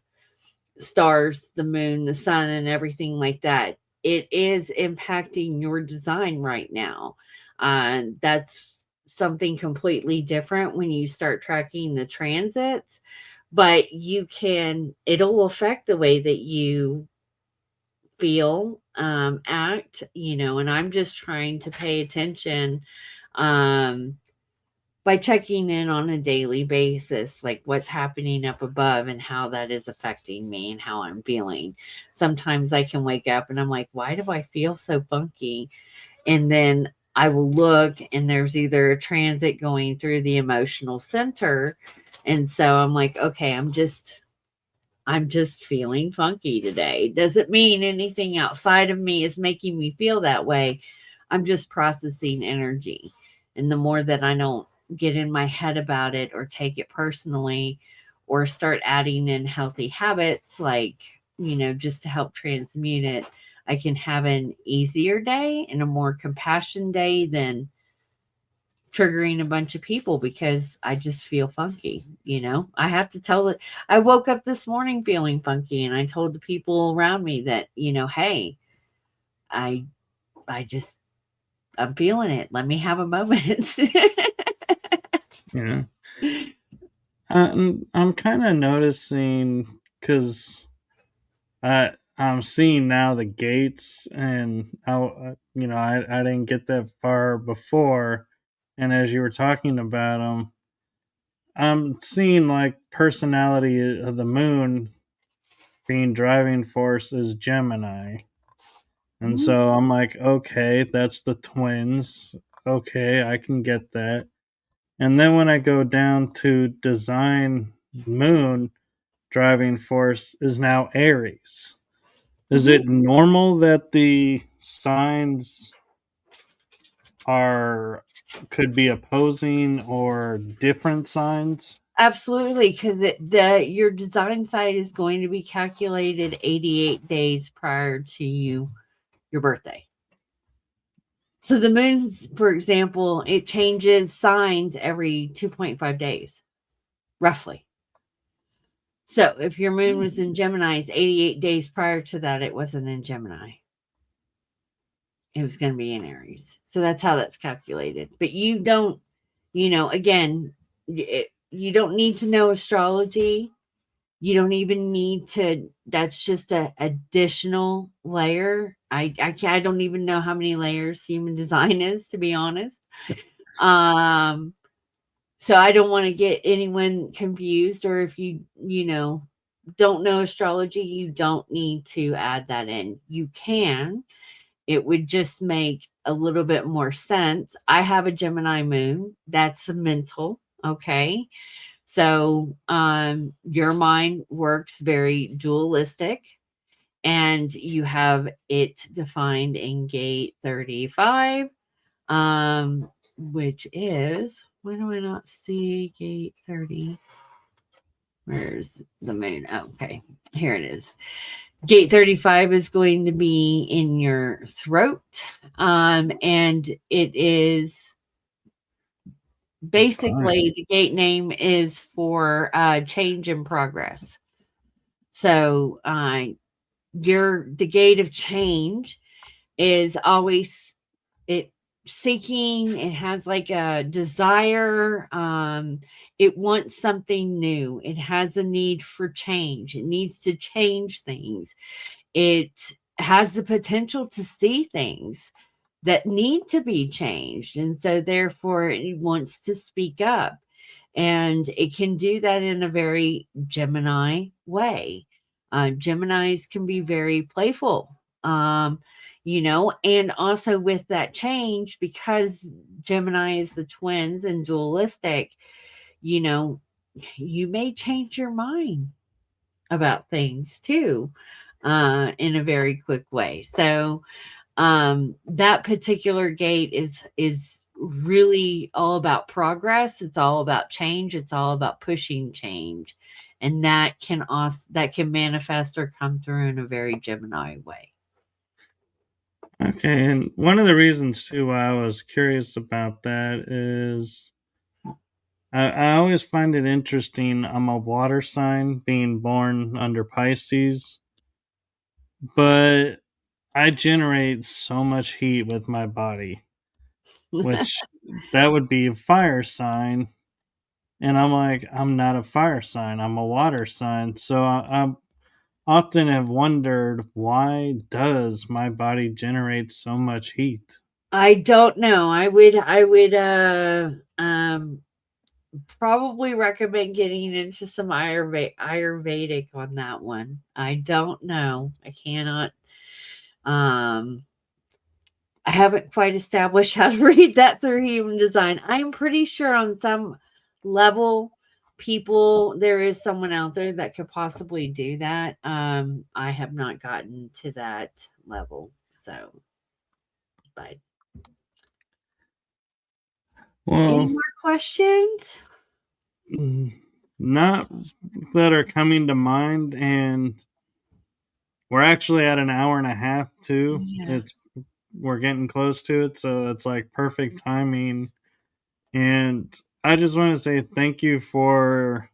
stars, the moon, the sun, and everything like that, it is impacting your design right now. That's something completely different when you start tracking the transits, but it'll affect the way that you feel, act, and I'm just trying to pay attention, um, by checking in on a daily basis, like what's happening up above and how that is affecting me and how I'm feeling. Sometimes I can wake up and I'm like, why do I feel so funky? And then I will look, and there's either a transit going through the emotional center. And so I'm like, okay, I'm just feeling funky today. Doesn't mean anything outside of me is making me feel that way. I'm just processing energy. And the more that I don't get in my head about it or take it personally, or start adding in healthy habits, like, just to help transmute it, I can have an easier day and a more compassion day than triggering a bunch of people because I just feel funky. I have to tell it. I woke up this morning feeling funky, and I told the people around me that, hey, I I just I'm feeling it. Let me have a moment. Yeah. I'm kind of noticing because I'm seeing now the gates, and I didn't get that far before, and as you were talking about them, I'm seeing like personality of the moon being driving force is Gemini, and so I'm like, okay, that's the twins. Okay, I can get that. And then when I go down to design moon, driving force is now Aries. Is it normal that the signs are could be opposing or different signs? Absolutely, because your design site is going to be calculated 88 days prior to your birthday. So the moon's, for example, it changes signs every 2.5 days, roughly. So if your moon was in Gemini, 88 days prior to that, it wasn't in Gemini. It was going to be in Aries. So that's how that's calculated. But you don't, again, you don't need to know astrology. You don't even need to. That's just a additional layer. I don't even know how many layers human design is, to be honest. So I don't want to get anyone confused, or if you don't know astrology, you don't need to add that in. You can. It would just make a little bit more sense. I have a Gemini moon. That's the mental. Okay. So your mind works very dualistic, and you have it defined in gate 35, which is, why do I not see gate 30? Where's the moon? Oh, okay, here it is. Gate 35 is going to be in your throat, and it is basically, the gate name is for change and progress. So the gate of change is always it seeking. It has like a desire. It wants something new. It has a need for change. It needs to change things. It has the potential to see things that need to be changed, and so therefore it wants to speak up. And it can do that in a very Gemini way. Geminis can be very playful, and also with that change, because Gemini is the twins and dualistic, you know, you may change your mind about things too. in a very quick way. So that particular gate is really all about progress. It's all about change. It's all about pushing change, and that can manifest or come through in a very Gemini way. Okay, and one of the reasons too why I was curious about that is I always find it interesting. I'm a water sign being born under Pisces, but I generate so much heat with my body, which that would be a fire sign. And I'm like, I'm not a fire sign, I'm a water sign. So I often have wondered, why does my body generate so much heat? I don't know. I would probably recommend getting into some Ayurvedic on that one. I don't know. I cannot. Um, I haven't quite established how to read that through human design. I'm pretty sure on some level, there is someone out there that could possibly do that. I have not gotten to that level. So, but any Well, more questions? not that are coming to mind, and we're actually at an hour and a half too. Yeah. It's we're getting close to it, so it's like perfect timing. And I just want to say thank you for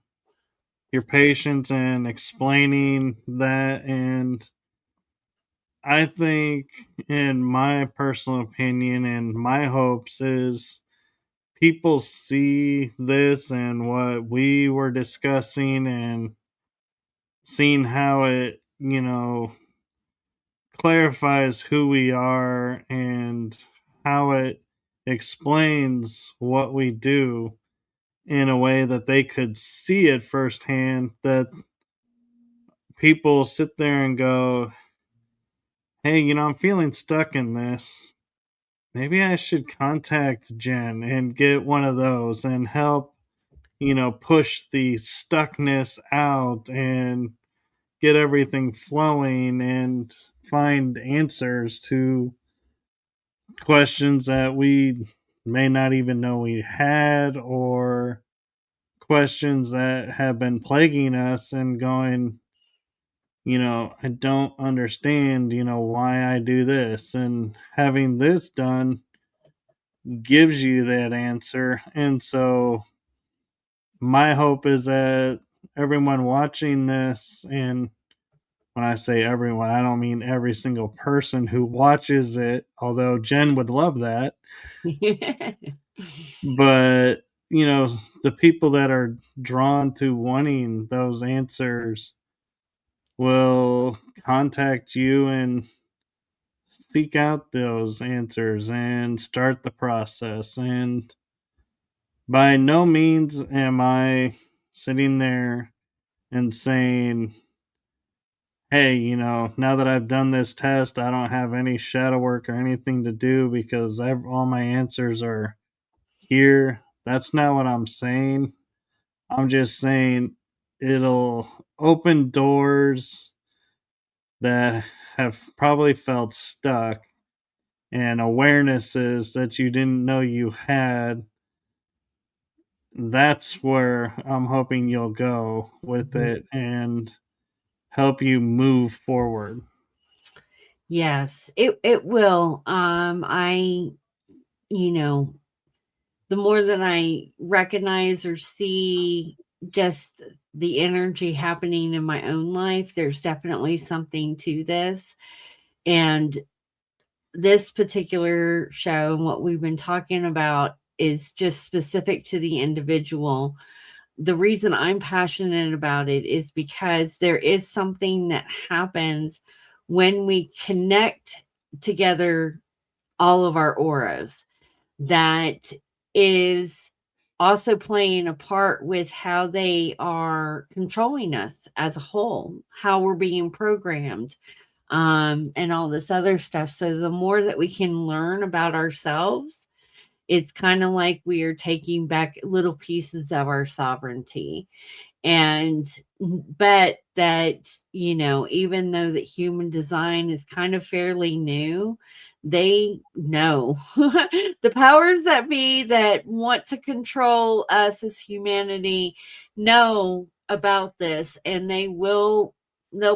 your patience and explaining that. And I think, in my personal opinion and my hopes, is people see this and what we were discussing and seeing how it, clarifies who we are and how it explains what we do in a way that they could see it firsthand, that people sit there and go, hey, I'm feeling stuck in this. Maybe I should contact Jen and get one of those and help, push the stuckness out and get everything flowing and find answers to questions that we may not even know we had, or questions that have been plaguing us and going, I don't understand, why I do this. And having this done gives you that answer. And so my hope is that everyone watching this, and when I say everyone, I don't mean every single person who watches it, although Jen would love that, but the people that are drawn to wanting those answers will contact you and seek out those answers and start the process. And by no means am I sitting there and saying, hey, now that I've done this test, I don't have any shadow work or anything to do because all my answers are here. That's not what I'm saying. I'm just saying it'll open doors that have probably felt stuck, and awarenesses that you didn't know you had. That's where I'm hoping you'll go with it and help you move forward. Yes, it will. I you know, the more that I recognize or see just the energy happening in my own life, there's definitely something to this. And this particular show and what we've been talking about is just specific to the individual. The reason I'm passionate about it is because there is something that happens when we connect together all of our auras that is also playing a part with how they are controlling us as a whole, how we're being programmed, and all this other stuff. So the more that we can learn about ourselves, it's kind of like we are taking back little pieces of our sovereignty. And but that, even though that human design is kind of fairly new, they know the powers that be that want to control us as humanity know about this, and they'll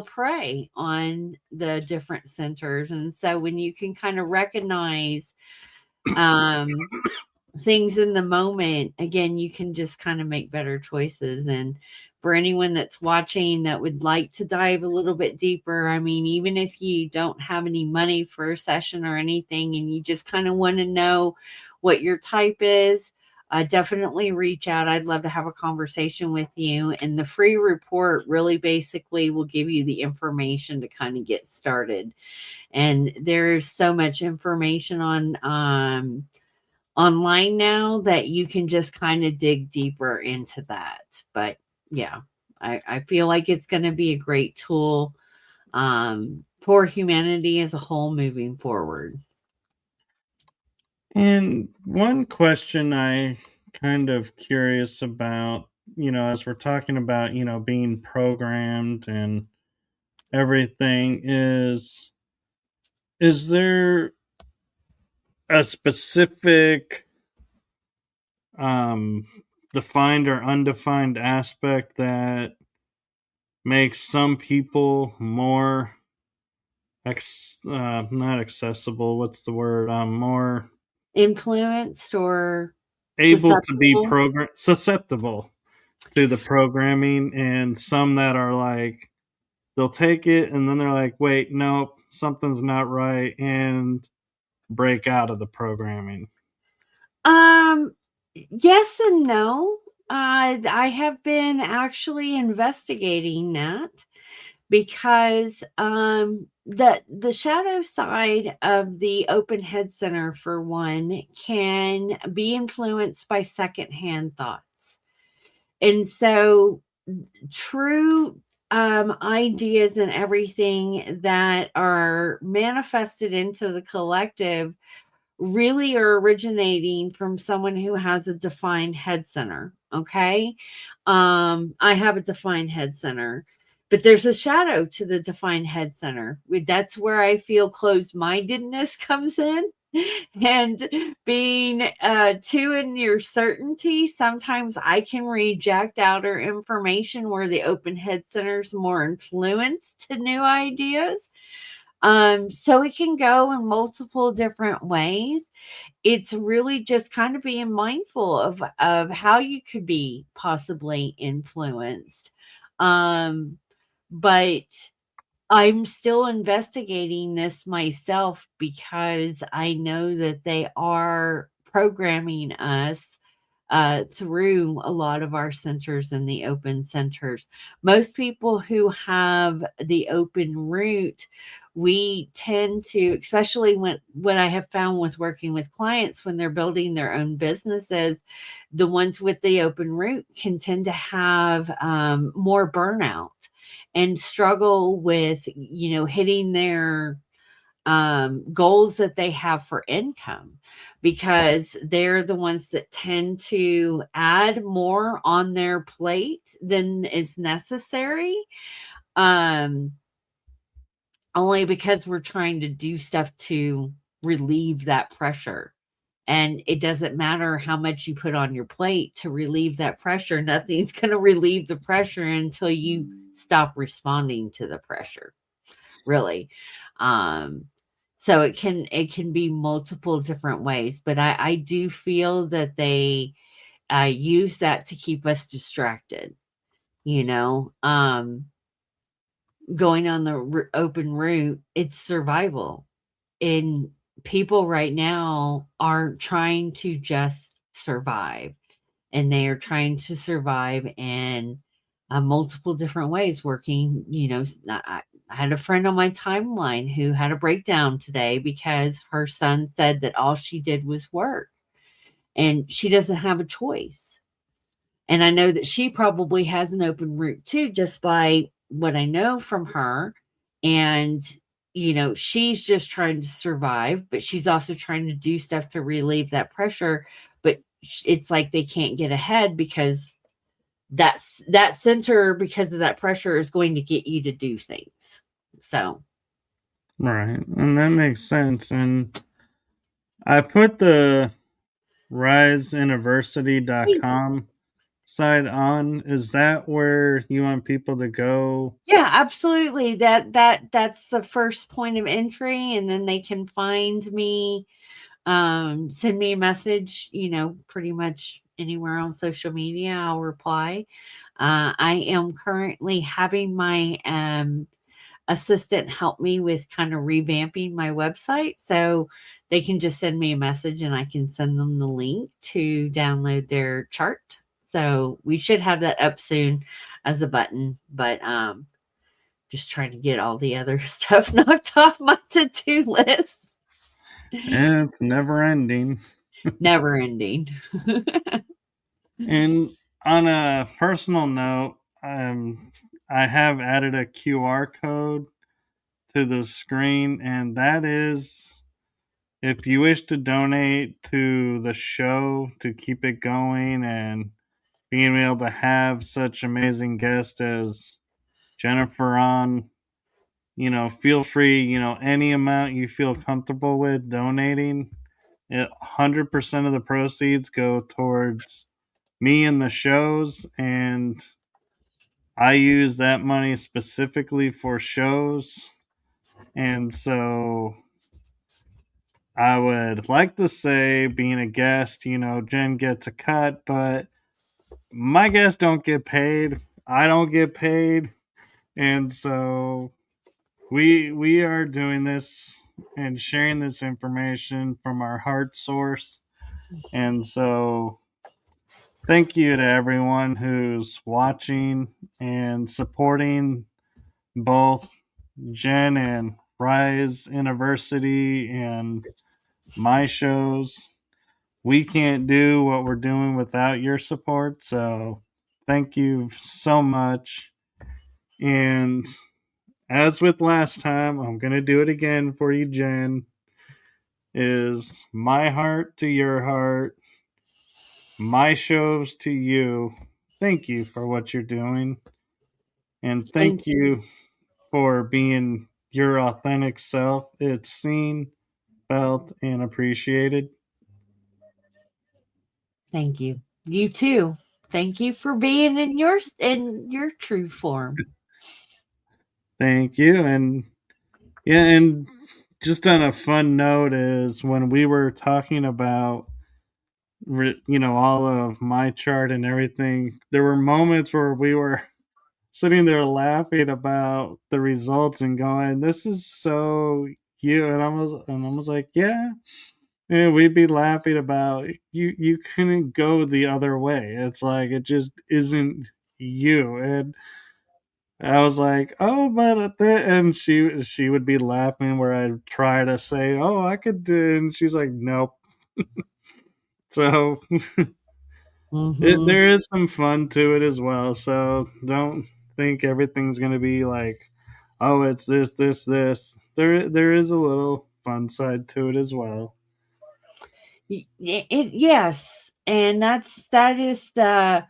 prey on the different centers. And so when you can kind of recognize things in the moment, again, you can just kind of make better choices. And for anyone that's watching that would like to dive a little bit deeper, I mean, even if you don't have any money for a session or anything, and you just kind of want to know what your type is, definitely reach out. I'd love to have a conversation with you. And the free report really basically will give you the information to kind of get started. And there's so much information on online now that you can just kind of dig deeper into that. But yeah, I feel like it's going to be a great tool for humanity as a whole moving forward. And one question I kind of curious about, as we're talking about, being programmed and everything, is there a specific um defined or undefined aspect that makes some people more not accessible, what's the word, more Influenced or able to be susceptible? susceptible to the programming, and some that are like they'll take it and then they're like, wait, nope, something's not right, and break out of the programming? Yes and no. I have been actually investigating that, because the shadow side of the open head center, for one, can be influenced by secondhand thoughts. And so true ideas and everything that are manifested into the collective really are originating from someone who has a defined head center. Okay. I have a defined head center, but there's a shadow to the defined head center. That's where I feel closed mindedness comes in. And being too in your certainty, sometimes I can reject outer information where the open head center is more influenced to new ideas. So it can go in multiple different ways. It's really just kind of being mindful of how you could be possibly influenced. Um, but I'm still investigating this myself, because I know that they are programming us through a lot of our centers and the open centers. Most people who have the open route, we tend to, especially when I have found with working with clients when they're building their own businesses, the ones with the open route can tend to have more burnout and struggle with, hitting their goals that they have for income, because they're the ones that tend to add more on their plate than is necessary. Um, Only because we're trying to do stuff to relieve that pressure. And it doesn't matter how much you put on your plate to relieve that pressure. Nothing's going to relieve the pressure until you stop responding to the pressure, really. Um, so it can be multiple different ways, but I do feel that they use that to keep us distracted. You know, going on the open route, it's survival, and people right now are trying to just survive, and they are trying to survive in multiple different ways. Working, I had a friend on my timeline who had a breakdown today because her son said that all she did was work, and she doesn't have a choice. And I know that she probably has an open route too, just by what I know from her. And, she's just trying to survive, but she's also trying to do stuff to relieve that pressure. But it's like they can't get ahead because that center, because of that pressure, is going to get you to do things. So Right. And that makes sense. And I put the riseuniversity.com site on. Is that where you want people to go? yeah, absolutely. That's the first point of entry, and then they can find me, send me a message, pretty much anywhere on social media. I'll reply. I am currently having my assistant help me with kind of revamping my website, so they can just send me a message and I can send them the link to download their chart. So we should have that up soon as a button, but just trying to get all the other stuff knocked off my to-do list. And it's never ending. Never ending. And on a personal note, I have added a QR code to the screen, and that is if you wish to donate to the show to keep it going and being able to have such amazing guests as Jennifer on, feel free, any amount you feel comfortable with donating. 100% of the proceeds go towards me and the shows, and I use that money specifically for shows. And so I would like to say, being a guest, Jen gets a cut, but my guests don't get paid. I don't get paid. And so we are doing this and sharing this information from our heart source. And so thank you to everyone who's watching and supporting both Jen and Rise University and my shows. We can't do what we're doing without your support. So thank you so much. And as with last time, I'm going to do it again for you, Jen. Is my heart to your heart, my shows to you. Thank you for what you're doing. And thank Thank you. you for being your authentic self. It's seen, felt, and appreciated. Thank you. You too. Thank you for being in your true form. Thank you. And yeah, and just on a fun note is when we were talking about all of my chart and everything, there were moments where we were sitting there laughing about the results and going, "This is so you." And I was like, "Yeah." And we'd be laughing about you couldn't go the other way. It's like it just isn't you. And I was like, "Oh, but and she would be laughing where I'd try to say, "Oh, I could do," and she's like, "Nope." So Mm-hmm. there is some fun to it as well. So don't think everything's gonna be like, "Oh, it's this, this, this." There is a little fun side to it as well. Yes, and that's the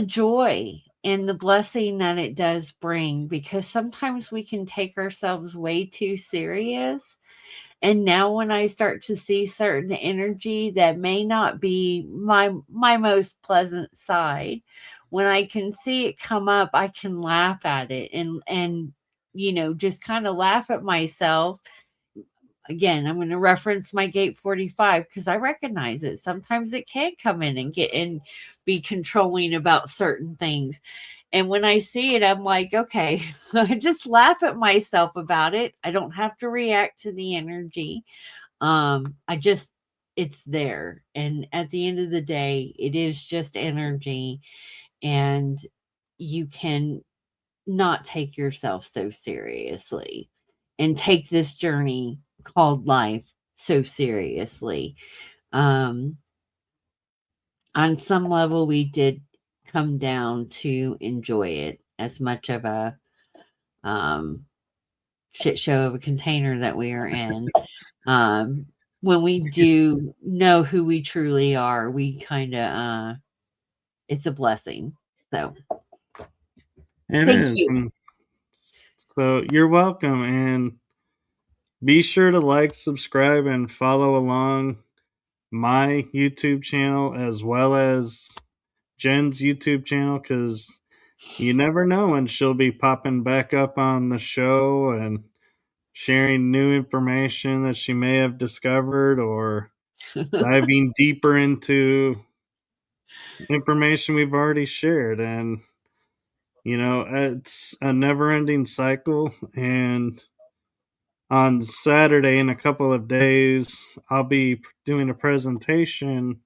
joy and the blessing that it does bring, because sometimes we can take ourselves way too serious. And now when I start to see certain energy that may not be my most pleasant side, when I can see it come up, I can laugh at it and just kind of laugh at myself. Again, I'm going to reference my gate 45 because I recognize it. Sometimes it can come in and get and be controlling about certain things. And when I see it, I'm like, okay, I just laugh at myself about it. I don't have to react to the energy. I just, it's there. And at the end of the day, it is just energy. And you can not take yourself so seriously and take this journey called life so seriously. Um, on some level, we did come down to enjoy it as much of a um, shit show of a container that we are in. Um, when we do know who we truly are, we kind of it's a blessing. So It thank is. you. And so you're welcome. And be sure to like, subscribe, and follow along my YouTube channel as well as Jen's YouTube channel, because you never know when she'll be popping back up on the show and sharing new information that she may have discovered or diving deeper into information we've already shared. And, it's a never ending cycle. And on Saturday, in a couple of days, I'll be doing a presentation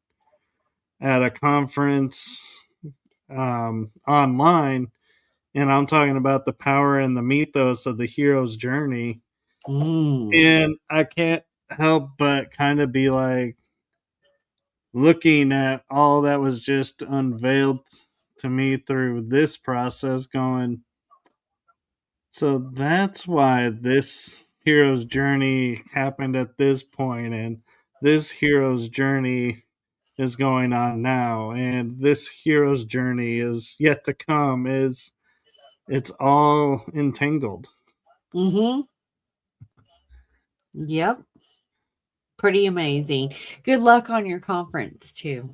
at a conference online, and I'm talking about the power and the mythos of the hero's journey. Mm. And I can't help but kind of be like looking at all that was just unveiled to me through this process, going, so that's why this hero's journey happened at this point, and this hero's journey is going on now, and this hero's journey is yet to come. Is It's all entangled. Mm-hmm. Yep. Pretty amazing. Good luck on your conference too.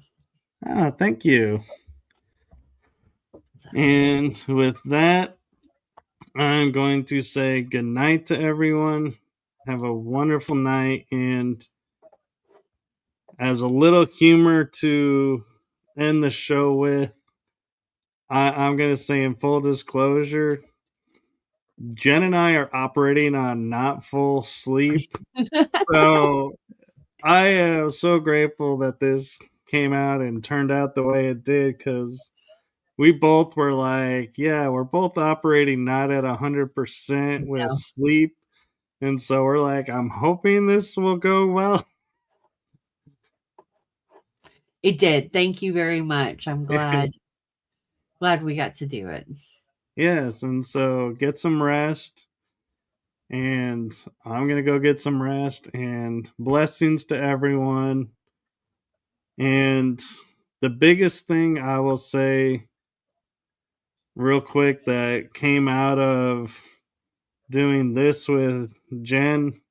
Thank you. And with that, I'm going to say good night to everyone. Have a wonderful night. And as a little humor to end the show with, I'm going to say in full disclosure, Jen and I are operating on not full sleep. So I am so grateful that this came out and turned out the way it did, because we both were like, yeah, we're both operating not at 100% with No, sleep. And so we're like, I'm hoping this will go well. it did. Thank you very much. I'm glad we got to do it. Yes. And so get some rest. And I'm going to go get some rest. And blessings to everyone. And the biggest thing I will say, real quick, that came out of doing this with Jen,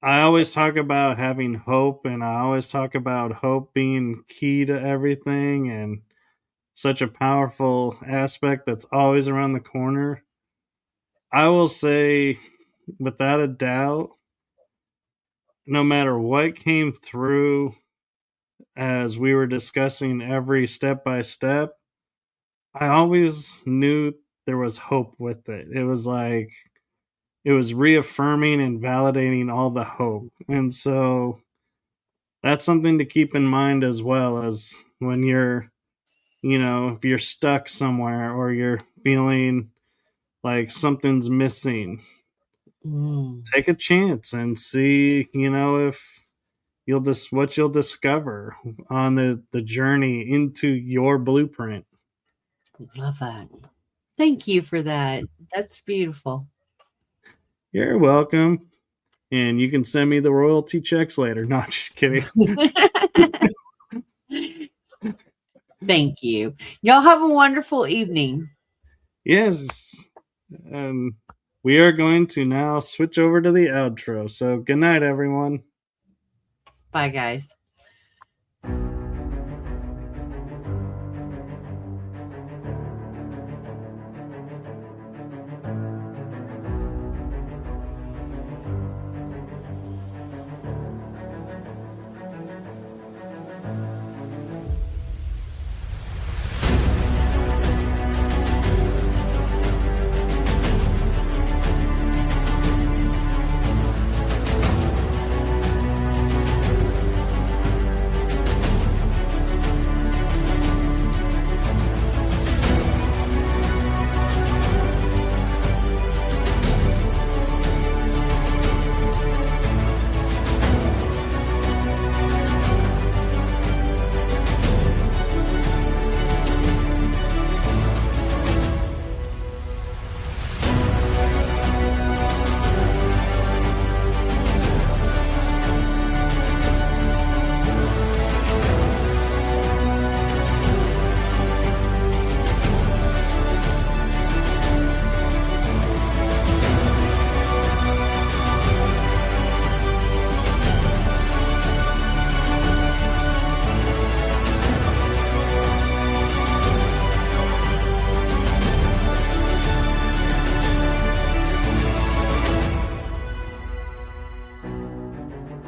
I always talk about having hope, and I always talk about hope being key to everything and such a powerful aspect that's always around the corner. I will say, without a doubt, no matter what came through as we were discussing every step by step, I always knew there was hope with it. It was like, it was reaffirming and validating all the hope. And so that's something to keep in mind, as well as when you're, if you're stuck somewhere or you're feeling like something's missing, Mm, take a chance and see, if what you'll discover on the journey into your blueprint. love that. Thank you for that. That's beautiful. You're welcome. And you can send me the royalty checks later. No, just kidding. Thank you. Y'all have a wonderful evening. Yes. And we are going to now switch over to the outro. So good night, everyone. Bye, guys.